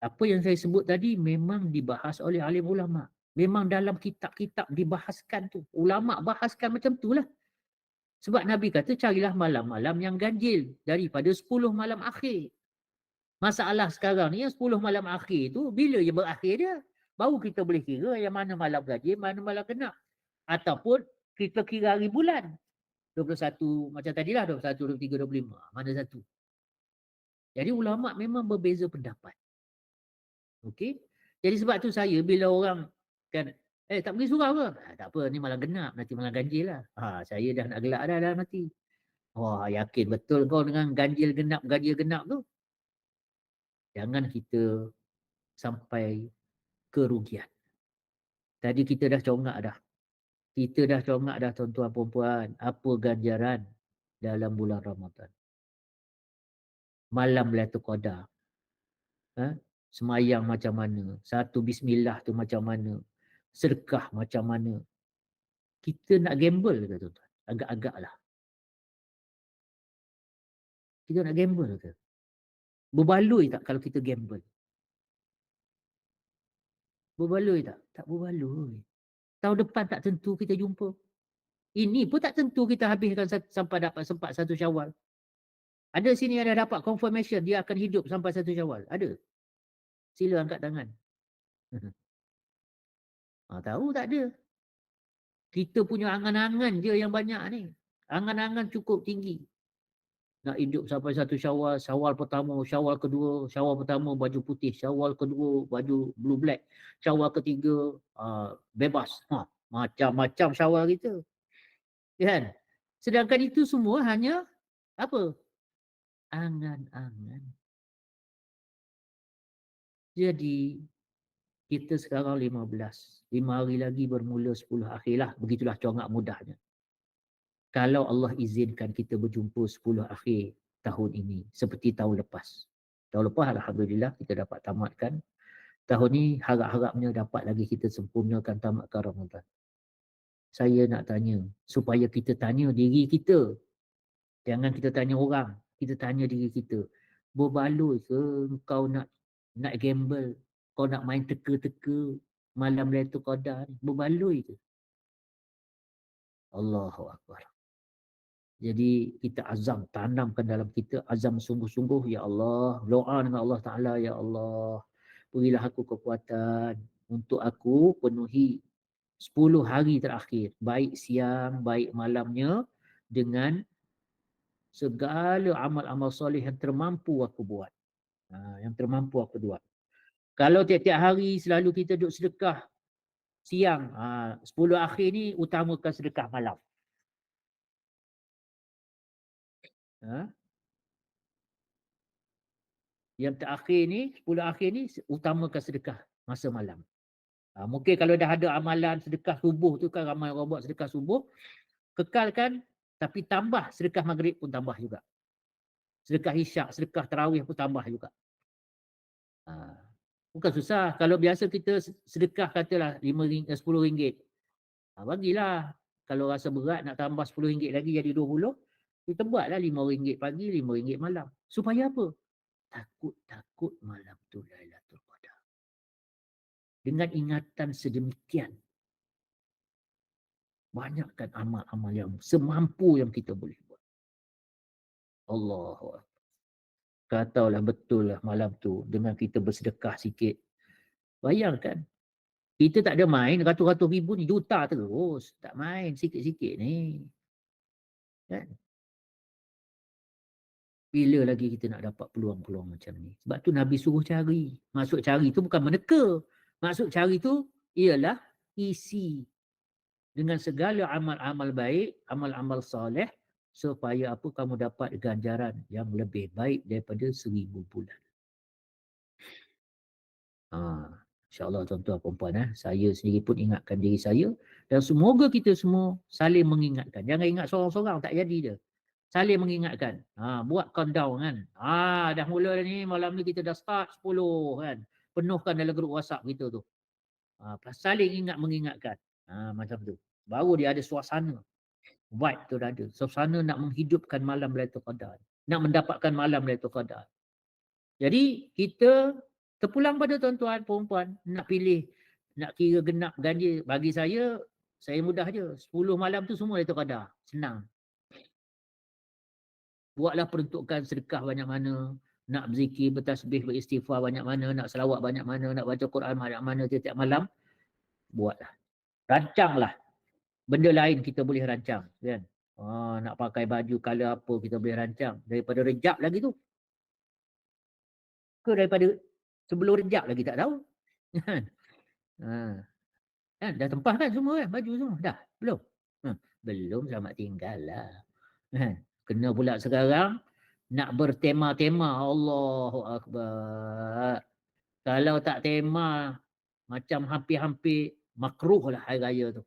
Apa yang saya sebut tadi memang dibahas oleh alim ulama. Memang dalam kitab-kitab dibahaskan tu. Ulama bahaskan macam tu lah. Sebab Nabi kata carilah malam-malam yang ganjil daripada 10 malam akhir. Masalah sekarang ni yang 10 malam akhir tu bila je berakhir dia? Baru kita boleh kira yang mana malam ganjil, mana malam genap. Ataupun kita kira hari bulan. 21 macam tadilah 21, 23, 25. Mana satu? Jadi ulama memang berbeza pendapat. Okey. Jadi sebab tu saya bila orang kan tak pergi surau ke? Tak apa, ni malam genap, nanti malam ganjil lah. Saya dah nak gelak dah dalam hati. Wah, yakin betul kau dengan ganjil genap tu. Jangan kita sampai kerugian. Tadi kita dah congak dah. Kita dah congak dah tuan-tuan perempuan. Apa ganjaran dalam bulan Ramadan. Malam Lailatul Qadar. Semayang macam mana. Satu bismillah tu macam mana. Sedekah macam mana. Kita nak gamble ke tuan-tuan? Agak-agak lah. Kita nak gamble ke? Berbaloi tak kalau kita gamble? Berbaloi tak? Tak berbaloi. Tahun depan tak tentu kita jumpa. Ini pun tak tentu kita habiskan sampai dapat sempat 1 Syawal. Ada sini yang dah dapat confirmation dia akan hidup sampai 1 Syawal. Ada? Sila angkat tangan. Tahu tak ada. Kita punya angan-angan je yang banyak ni. Angan-angan cukup tinggi. nak hidup sampai 1 Syawal, Syawal pertama, Syawal kedua, Syawal pertama baju putih, Syawal kedua baju blue black, Syawal ketiga bebas. Macam-macam Syawal kita. Kan? Sedangkan itu semua hanya apa? Angan-angan. Jadi kita sekarang 15. 5 hari lagi bermula 10 akhir lah. Begitulah corak mudahnya. Kalau Allah izinkan kita berjumpa 10 akhir tahun ini seperti tahun lepas. Tahun lepas alhamdulillah kita dapat tamatkan. Tahun ni harap-harapnya dapat lagi kita sempurnakan tamatkan Ramadan. Saya nak tanya supaya kita tanya diri kita. Jangan kita tanya orang, kita tanya diri kita. Berbaloi ke kau nak gamble, kau nak main teka-teka malam Lailatul Qadar ni? Berbaloi ke? Allahu Akbar. Jadi kita azam, tanamkan dalam kita azam sungguh-sungguh, ya Allah, doa dengan Allah Ta'ala, ya Allah, berilah aku kekuatan untuk aku penuhi 10 hari terakhir, baik siang, baik malamnya, dengan segala amal-amal soleh yang termampu aku buat. Yang termampu aku buat. Kalau tiap-tiap hari selalu kita duduk sedekah siang, 10 akhir ni utamakan sedekah malam. Yang terakhir ni, 10 akhir ni utamakan sedekah masa malam. Mungkin kalau dah ada amalan sedekah subuh tu kan, ramai orang buat sedekah subuh, kekalkan, tapi tambah sedekah maghrib pun tambah juga. Sedekah isyak, sedekah tarawih pun tambah juga. Bukan susah. Kalau biasa kita sedekah katalah RM10, bagilah. Kalau rasa berat nak tambah RM10 lagi jadi RM20, kita buatlah RM5 pagi, RM5 malam. Supaya apa? Takut-takut malam tu Lailatul Qadar. Dengan ingatan sedemikian, banyakkan amal-amal yang semampu yang kita boleh buat. Allahu Akbar. Katalah betul lah malam tu dengan kita bersedekah sikit. Bayangkan, kita tak ada main ratus-ratus ribu ni, juta terus. Tak main sikit-sikit ni. Kan? Bila lagi kita nak dapat peluang-peluang macam ni? Sebab tu Nabi suruh cari. Maksud cari tu bukan meneka. Maksud cari tu ialah isi dengan segala amal-amal baik, amal-amal soleh, supaya apa, kamu dapat ganjaran yang lebih baik daripada 1000 bulan. InsyaAllah tuan-tuan perempuan, saya sendiri pun ingatkan diri saya, dan semoga kita semua saling mengingatkan. Jangan ingat seorang-seorang, tak jadi dia. Saling mengingatkan. Buat countdown kan. Dah mula dah ni, malam ni kita dah start 10 kan. Penuhkan dalam grup WhatsApp kita tu. Saling ingat mengingatkan. Macam tu. Baru dia ada suasana. Vibe tu dah ada. Suasana nak menghidupkan malam Lailatul Qadar. Nak mendapatkan malam Lailatul Qadar. Jadi kita terpulang pada tuan-tuan perempuan nak pilih, nak kira genap ganjil. Bagi saya mudah je. 10 malam tu semua Lailatul Qadar. Senang. Buatlah peruntukan sedekah banyak mana, nak berzikir, bertasbih, beristighfar banyak mana, nak selawat banyak mana, nak baca Quran banyak mana setiap malam, buatlah. Rancanglah. Benda lain kita boleh rancang, kan? Nak pakai baju color apa kita boleh rancang. Daripada Rejab lagi tu. Ke daripada sebelum Rejab lagi tak tahu. Dah tempah kan semua kan? Baju semua. Dah? Belum? Belum, selamat tinggal lah. Kena pula sekarang nak bertema-tema. Allahu Akbar. Kalau tak tema, macam hampir-hampir makruh lah hari raya tu.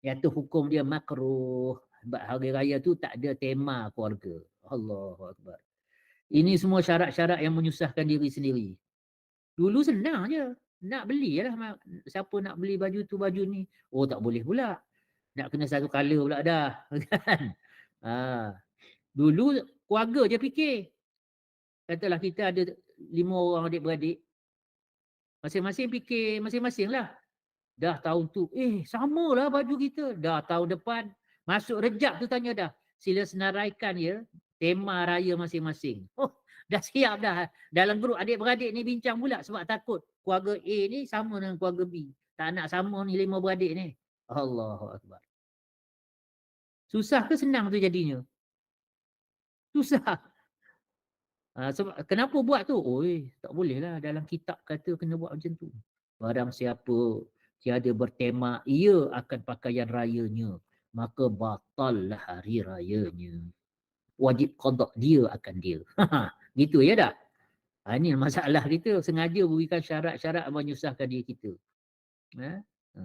Yang tu hukum dia makruh. Sebab hari raya tu tak ada tema keluarga. Allahu Akbar. Ini semua syarat-syarat yang menyusahkan diri sendiri. Dulu senang je. Nak beli lah. Siapa nak beli baju tu, baju ni. Oh, tak boleh pula. Nak kena satu colour pula dah. Kan? Dulu keluarga je fikir. Katalah kita ada 5 orang adik-beradik. Masing-masing fikir masing-masing lah. Dah tahun tu, samalah baju kita. Dah tahun depan, masuk Rejab tu tanya dah. Sila senaraikan ya tema raya masing-masing. Dah siap dah. Dalam grup adik-beradik ni bincang pula sebab takut keluarga A ni sama dengan keluarga B. Tak nak sama ni 5 beradik ni. Allahu Akbar. Susah ke senang tu jadinya? Susah. Sebab kenapa buat tu? Oi, tak boleh lah. Dalam kitab kata kena buat macam tu. Barang siapa tiada bertema ia akan pakaian rayanya, maka batallah hari rayanya. Wajib qada dia akan dia. Gitu ya dah. Ini masalah kita. Sengaja berikan syarat-syarat menyusahkan diri kita. Ha? Ha.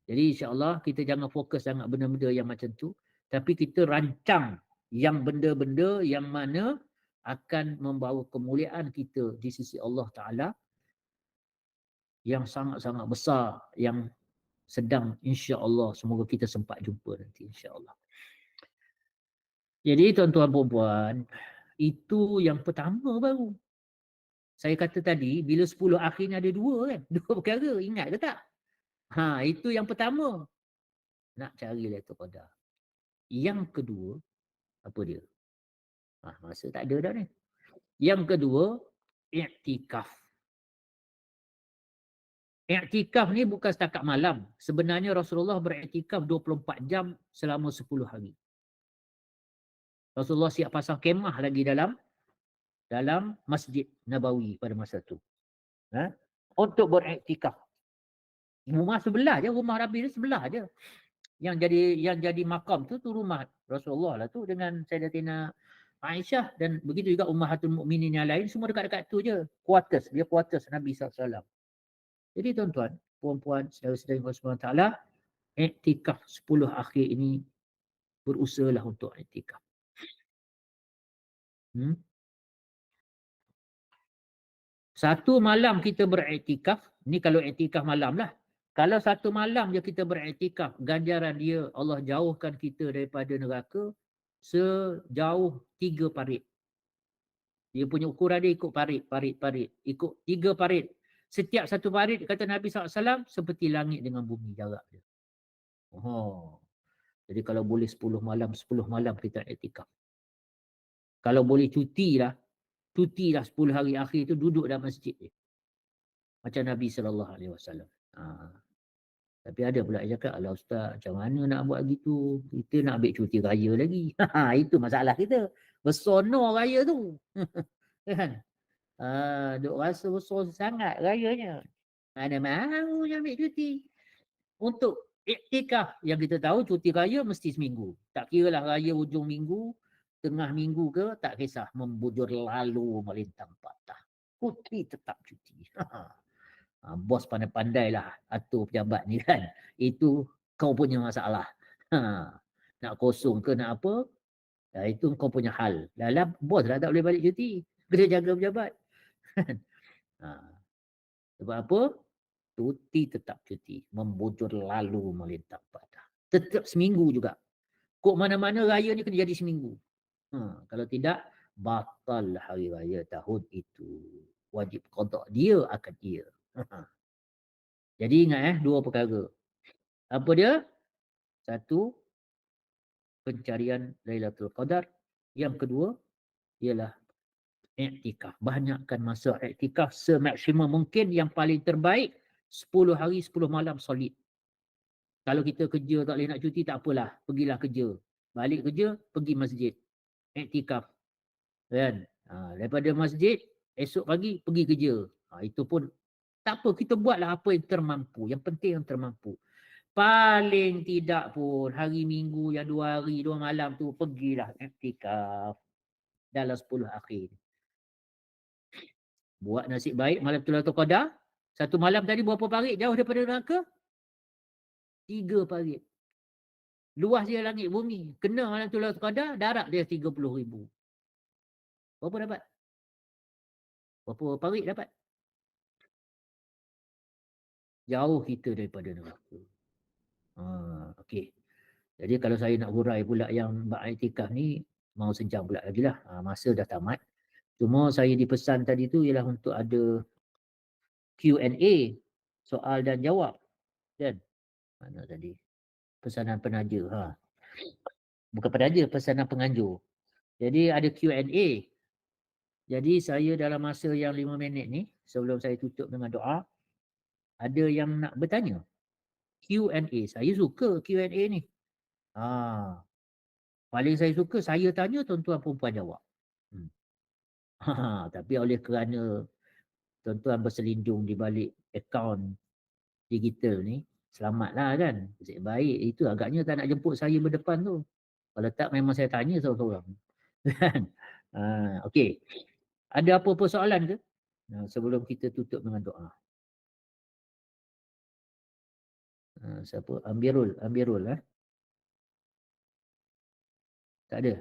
Jadi insya-Allah kita jangan fokus sangat benda-benda yang macam tu, tapi kita rancang yang benda-benda yang mana akan membawa kemuliaan kita di sisi Allah Taala yang sangat-sangat besar, yang sedang insya-Allah semoga kita sempat jumpa nanti insya-Allah. Jadi tuan-tuan puan-puan, itu yang pertama baru. Saya kata tadi bila 10 akhir ni ada dua kan? Dua perkara, ingat ke tak? Itu yang pertama. Nak cari Lailatul Qadar. Yang kedua, apa dia? Masa tak ada dah ni. Yang kedua, i'tikaf. I'tikaf ni bukan setakat malam. Sebenarnya Rasulullah beriktikaf 24 jam selama 10 hari. Rasulullah siap pasang kemah lagi dalam Masjid Nabawi pada masa tu. Untuk beriktikaf. Rumah sebelah je, rumah Rabi ni sebelah je. Yang jadi makam tu rumah Rasulullah lah tu dengan Sayyidatina Aisyah dan begitu juga Ummahatul Mukminin yang lain semua dekat-dekat tu je. Quarters, dia quarters Nabi SAW. Jadi tuan-tuan, puan-puan, saudara-saudari Allah SWT, iktikaf 10 akhir ini berusahalah untuk iktikaf. Satu malam kita beriktikaf, ni kalau iktikaf malam lah. Kalau satu malam je kita beriktikaf, ganjaran dia Allah jauhkan kita daripada neraka sejauh 3 parit. Dia punya ukuran dia ikut parit. Ikut 3 parit. Setiap satu parit kata Nabi SAW seperti langit dengan bumi jarak dia. Jadi kalau boleh 10 malam kita iktikaf. Kalau boleh cuti lah 10 hari akhir tu duduk dalam masjid dia. Macam Nabi SAW. Tapi ada pula yang cakap, alah ustaz, macam mana nak buat gitu? Kita nak ambil cuti raya lagi. Itu masalah kita. Bersonor raya tu. Kan? Duk rasa besar sangat rayanya. Mana mahu yang ambil cuti. Untuk iktikaf yang kita tahu cuti raya mesti seminggu. Tak kira lah raya ujung minggu, tengah minggu ke, tak kisah. Membujur lalu melintang patah. Cuti tetap cuti. Bos pandai-pandai lah atur pejabat ni kan. Itu kau punya masalah. Nak kosong ke nak apa, itu kau punya hal. Dalam bos lah tak boleh balik cuti. Kena jaga pejabat. Sebab apa? Cuti tetap cuti. Membujur lalu melintang patah. Tetap seminggu juga. Kok mana-mana raya ni kena jadi seminggu. Kalau tidak, batal hari raya tahun itu. Wajib qada dia akan dia. Jadi ingat 2 perkara. Apa dia? Satu, pencarian Lailatul Qadar. Yang kedua, ialah iktikaf. Banyakkan masa iktikaf semaksimum mungkin. Yang paling terbaik 10 hari 10 malam solid. Kalau kita kerja tak boleh nak cuti, tak apalah. Pergilah kerja. Balik kerja, pergi masjid. Iktikaf. Kan? Daripada masjid, esok pagi pergi kerja. Itu pun tak apa, kita buatlah apa yang termampu. Yang penting yang termampu. Paling tidak pun hari Minggu yang 2 hari 2 malam tu pergilah iktikaf dalam 10 akhir. Buat nasib baik malam Lailatul Qadar. Satu malam tadi berapa parit jauh daripada neraka? 3 parit. Luas dia langit bumi. Kena malam Lailatul Qadar, darat dia 30,000. Berapa dapat? Berapa parit dapat? Jauh kita daripada neraka. Okey. Jadi kalau saya nak hurai pula yang bab iktikaf ni, mau sejam pula lagi lah. Masa dah tamat. Cuma saya dipesan tadi tu ialah untuk ada Q&A, soal dan jawab. Kan? Mana tadi? Pesanan penaja. Bukan penaja, pesanan penganjur. Jadi ada Q&A. Jadi saya dalam masa yang 5 minit ni, sebelum saya tutup dengan doa, ada yang nak bertanya. Q&A. Saya suka Q&A ni. Paling saya suka saya tanya, tuan-tuan perempuan jawab. Hmm. Tapi oleh kerana tuan-tuan berselindung di balik akaun digital ni, selamatlah kan. Nasib baik. Itu agaknya tak nak jemput saya berdepan tu. Kalau tak memang saya tanya seorang-seorang. Kan? Okey. Ada apa-apa soalan ke? Sebelum kita tutup dengan doa. Siapa? Ambirul. Ambirul tak ada?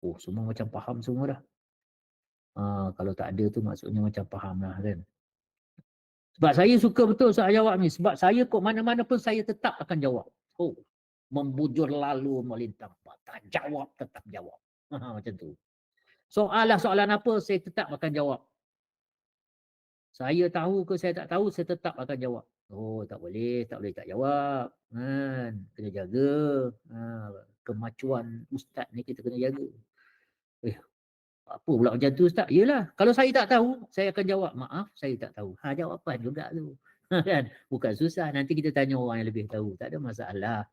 Oh, semua macam faham semua dah. Kalau tak ada tu maksudnya macam faham lah kan. Sebab saya suka betul soal jawab ni. Sebab saya kok mana-mana pun saya tetap akan jawab. Oh, membujur lalu melintang patah. Jawab tetap jawab. Macam tu. Soalan apa saya tetap akan jawab. Saya tahu ke saya tak tahu, saya tetap akan jawab. Oh, tak boleh tak jawab. Kan? Kena jaga. Kemacuan ustaz ni kita kena jaga. Eh, apa pula macam tu ustaz? Yelah, kalau saya tak tahu, saya akan jawab, maaf saya tak tahu. Jawapan juga tu. Kan? Bukan susah, nanti kita tanya orang yang lebih tahu. Tak ada masalah.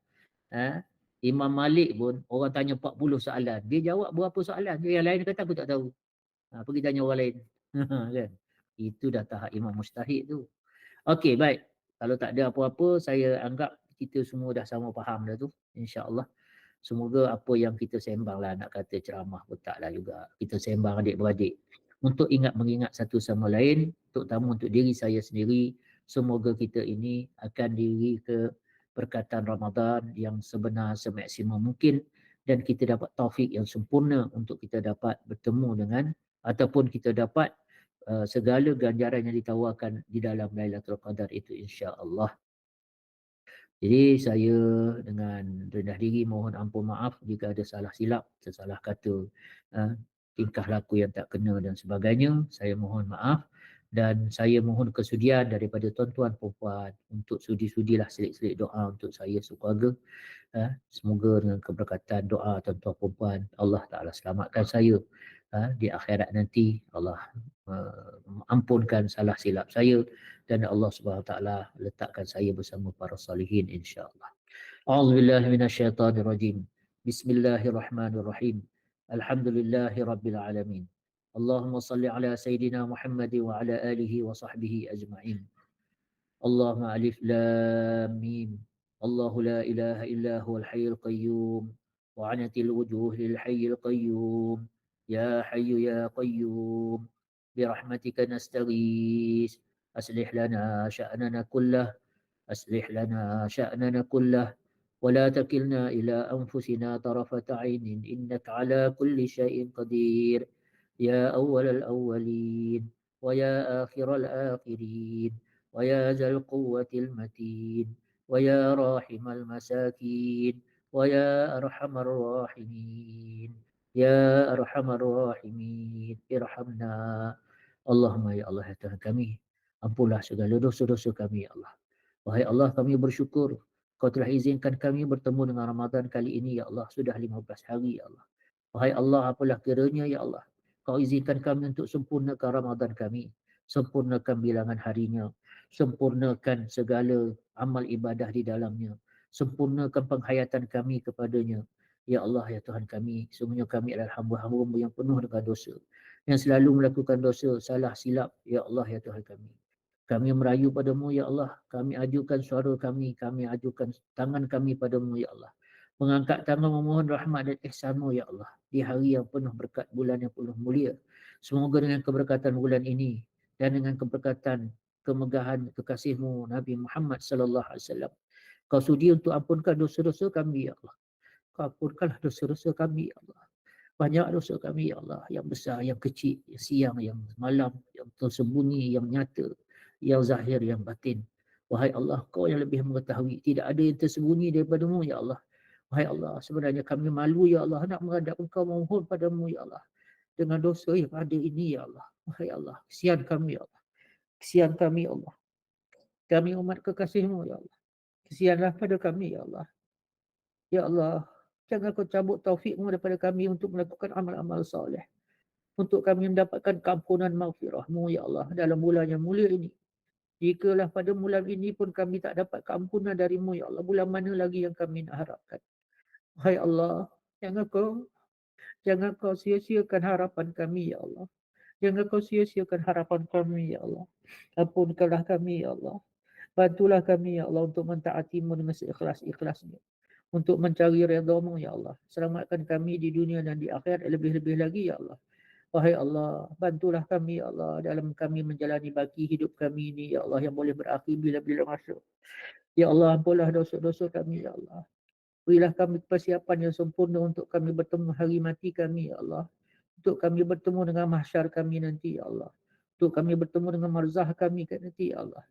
Imam Malik pun, orang tanya 40 soalan. Dia jawab berapa soalan. Yang lain kata aku tak tahu. Pergi tanya orang lain. Kan? Itu dah tahap Imam Mustahid tu. Okey, baik. Kalau tak ada apa-apa, saya anggap kita semua dah sama faham dah tu. InsyaAllah. Semoga apa yang kita sembang lah, nak kata ceramah pun taklah juga. Kita sembang adik-beradik. Untuk mengingat satu sama lain, terutama untuk diri saya sendiri, semoga kita ini akan diri ke perkataan Ramadan yang sebenar semaksimum mungkin dan kita dapat taufik yang sempurna untuk kita dapat bertemu dengan ataupun kita dapat segala ganjaran yang ditawarkan di dalam Lailatul Qadar itu insya-Allah. Jadi saya dengan rendah diri mohon ampun maaf jika ada salah silap, tersalah kata, tingkah laku yang tak kena dan sebagainya. Saya mohon maaf dan saya mohon kesudian daripada tuan-tuan perempuan untuk sudi-sudilah selit-selit doa untuk saya sekeluarga. Semoga dengan keberkatan doa tuan-tuan perempuan Allah Ta'ala selamatkan saya di akhirat nanti. Allah ampunkan salah silap saya dan Allah Subhanahu Wa Ta'ala letakkan saya bersama para salihin insya-Allah. A'udzubillahi minasyaitonirrajim. Bismillahirrahmanirrahim. Alhamdulillahirabbil alamin. Allahumma salli ala sayidina Muhammad wa ala alihi wa sahbihi ajma'in. Allahumma alif lam mim. Allahu la ilaha illa huwal hayyul qayyum. Wa anatil wujuh lil hayyil qayyum. Ya hayyu ya qayyum. Birahmatika nastaghis. Aslih lana sya'nana kullah. أصلح لنا شأننا كله ولا تكلنا إلى أنفسنا طرفة عين إنك على كل شيء قدير يا أول الأولين ويا آخر الآخرين ويا ذا القوة المتين ويا راحم المساكين ويا أرحم الراحمين يا أرحم الراحمين ارحمنا اللهم يا الله ya Tuhan kami ampunlah segala dosa-dosa kami ya Allah. Wahai Allah, kami bersyukur Kau telah izinkan kami bertemu dengan Ramadan kali ini, Ya Allah. Sudah 15 hari, Ya Allah. Wahai Allah, apalah kiranya, Ya Allah. Kau izinkan kami untuk sempurnakan Ramadan kami. Sempurnakan bilangan harinya. Sempurnakan segala amal ibadah di dalamnya. Sempurnakan penghayatan kami kepadanya. Ya Allah, Ya Tuhan kami. Semuanya kami adalah hamba-hamba yang penuh dengan dosa. Yang selalu melakukan dosa, salah silap. Ya Allah, Ya Tuhan kami. Kami merayu padamu, Ya Allah. Kami ajukan suara kami ajukan tangan kami padamu, Ya Allah. Mengangkat tangan memohon rahmat dan ihsanmu, Ya Allah. Di hari yang penuh berkat, bulan yang penuh mulia. Semoga dengan keberkatan bulan ini dan dengan keberkatan kemegahan kekasihmu Nabi Muhammad sallallahu alaihi wasallam. Kau sudi untuk ampunkan dosa-dosa kami, Ya Allah. Kau ampunkanlah dosa-dosa kami, Ya Allah. Banyak dosa kami, Ya Allah. Yang besar, yang kecil, yang siang, yang malam, yang tersembunyi, yang nyata, yang zahir, yang batin. Wahai Allah, Kau yang lebih mengetahui. Tidak ada yang tersembunyi daripada-Mu, Ya Allah. Wahai Allah, sebenarnya kami malu, Ya Allah, nak menghadap Engkau memohon padamu, Ya Allah. Dengan dosa yang ada ini, Ya Allah. Wahai Allah, kesian kami, Ya Allah. Kesian kami, Ya Allah. Kami umat kekasih-Mu, Ya Allah. Kesianlah pada kami, Ya Allah. Ya Allah, jangan Kau cabut taufik-Mu daripada kami untuk melakukan amal-amal soleh. Untuk kami mendapatkan keampunan maghfirah-Mu, Ya Allah, dalam bulan yang mulia ini. Jikalau pada bulan ini pun kami tak dapat keampunan dari-Mu, Ya Allah, bulan mana lagi yang kami nak harapkan? Hai Allah, Jangan kau jangan kau sia-siakan harapan kami, ya Allah. Jangan kau sia-siakan harapan kami, ya Allah. Ampunkanlah kami, ya Allah. Bantulah kami, ya Allah, untuk mentaatimu dengan seikhlas-ikhlasnya. Untuk mencari redamu, ya Allah. Selamatkan kami di dunia dan di akhirat, lebih-lebih lagi, ya Allah. Wahai Allah, bantulah kami, ya Allah, dalam kami menjalani baki hidup kami ini, ya Allah, yang boleh berakhir bila-bila masuk. Ya Allah, ampunlah dosa-dosa kami, ya Allah. Berilah kami persiapan yang sempurna untuk kami bertemu hari mati kami, ya Allah. Untuk kami bertemu dengan mahsyar kami nanti, ya Allah. Untuk kami bertemu dengan marzah kami nanti, ya Allah.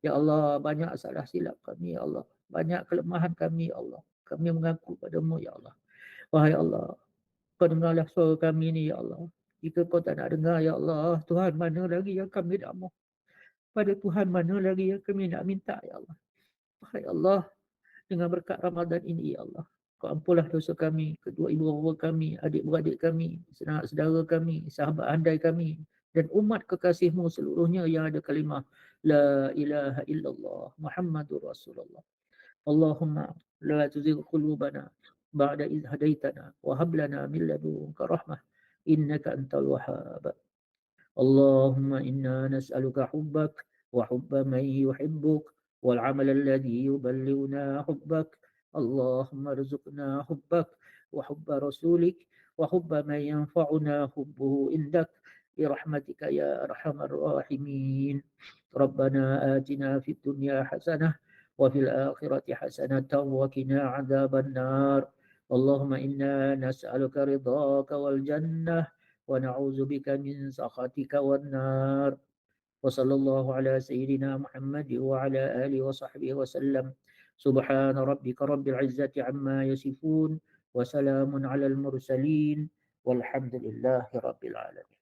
Ya Allah, banyak salah silap kami, ya Allah. Banyak kelemahan kami, ya Allah. Kami mengaku padamu, ya Allah. Wahai Allah, kau dengarlah suara kami ni, ya Allah. Jika kau tak nak dengar, ya Allah, Tuhan mana lagi yang kami nak mohon? Pada Tuhan mana lagi yang kami nak minta, ya Allah. Wahai Allah, dengan berkat Ramadan ini, ya Allah, kau ampunlah dosa kami, kedua ibu bapa kami, adik-beradik kami, saudara kami, sahabat andai kami, dan umat kekasihmu seluruhnya yang ada kalimah La ilaha illallah Muhammadur Rasulullah. Allahumma la tuzigh qulubana ba'da idh hadaitana wa hab lana min ladunka rahmah innaka antal wahhab. اللهم إنا نسألك حبك وحب من يحبك والعمل الذي يبلغنا حبك. اللهم ارزقنا حبك وحب رسولك وحب من ينفعنا حبه عندك برحمتك يا أرحم الراحمين. ربنا آتنا في الدنيا حسنة وفي الآخرة حسنة وقنا عذاب النار. اللهم إنا نسألك رضاك والجنة ونعوذ بك من سخطك والنار. وصلى الله على سيدنا محمد وعلى آله وصحبه وسلم. سبحان ربك رب العزة عما يصفون وسلام على المرسلين والحمد لله رب العالمين.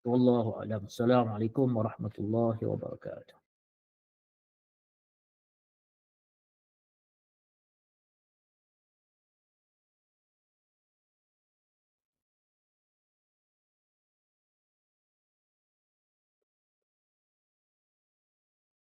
والله أعلم. السلام عليكم ورحمة الله وبركاته.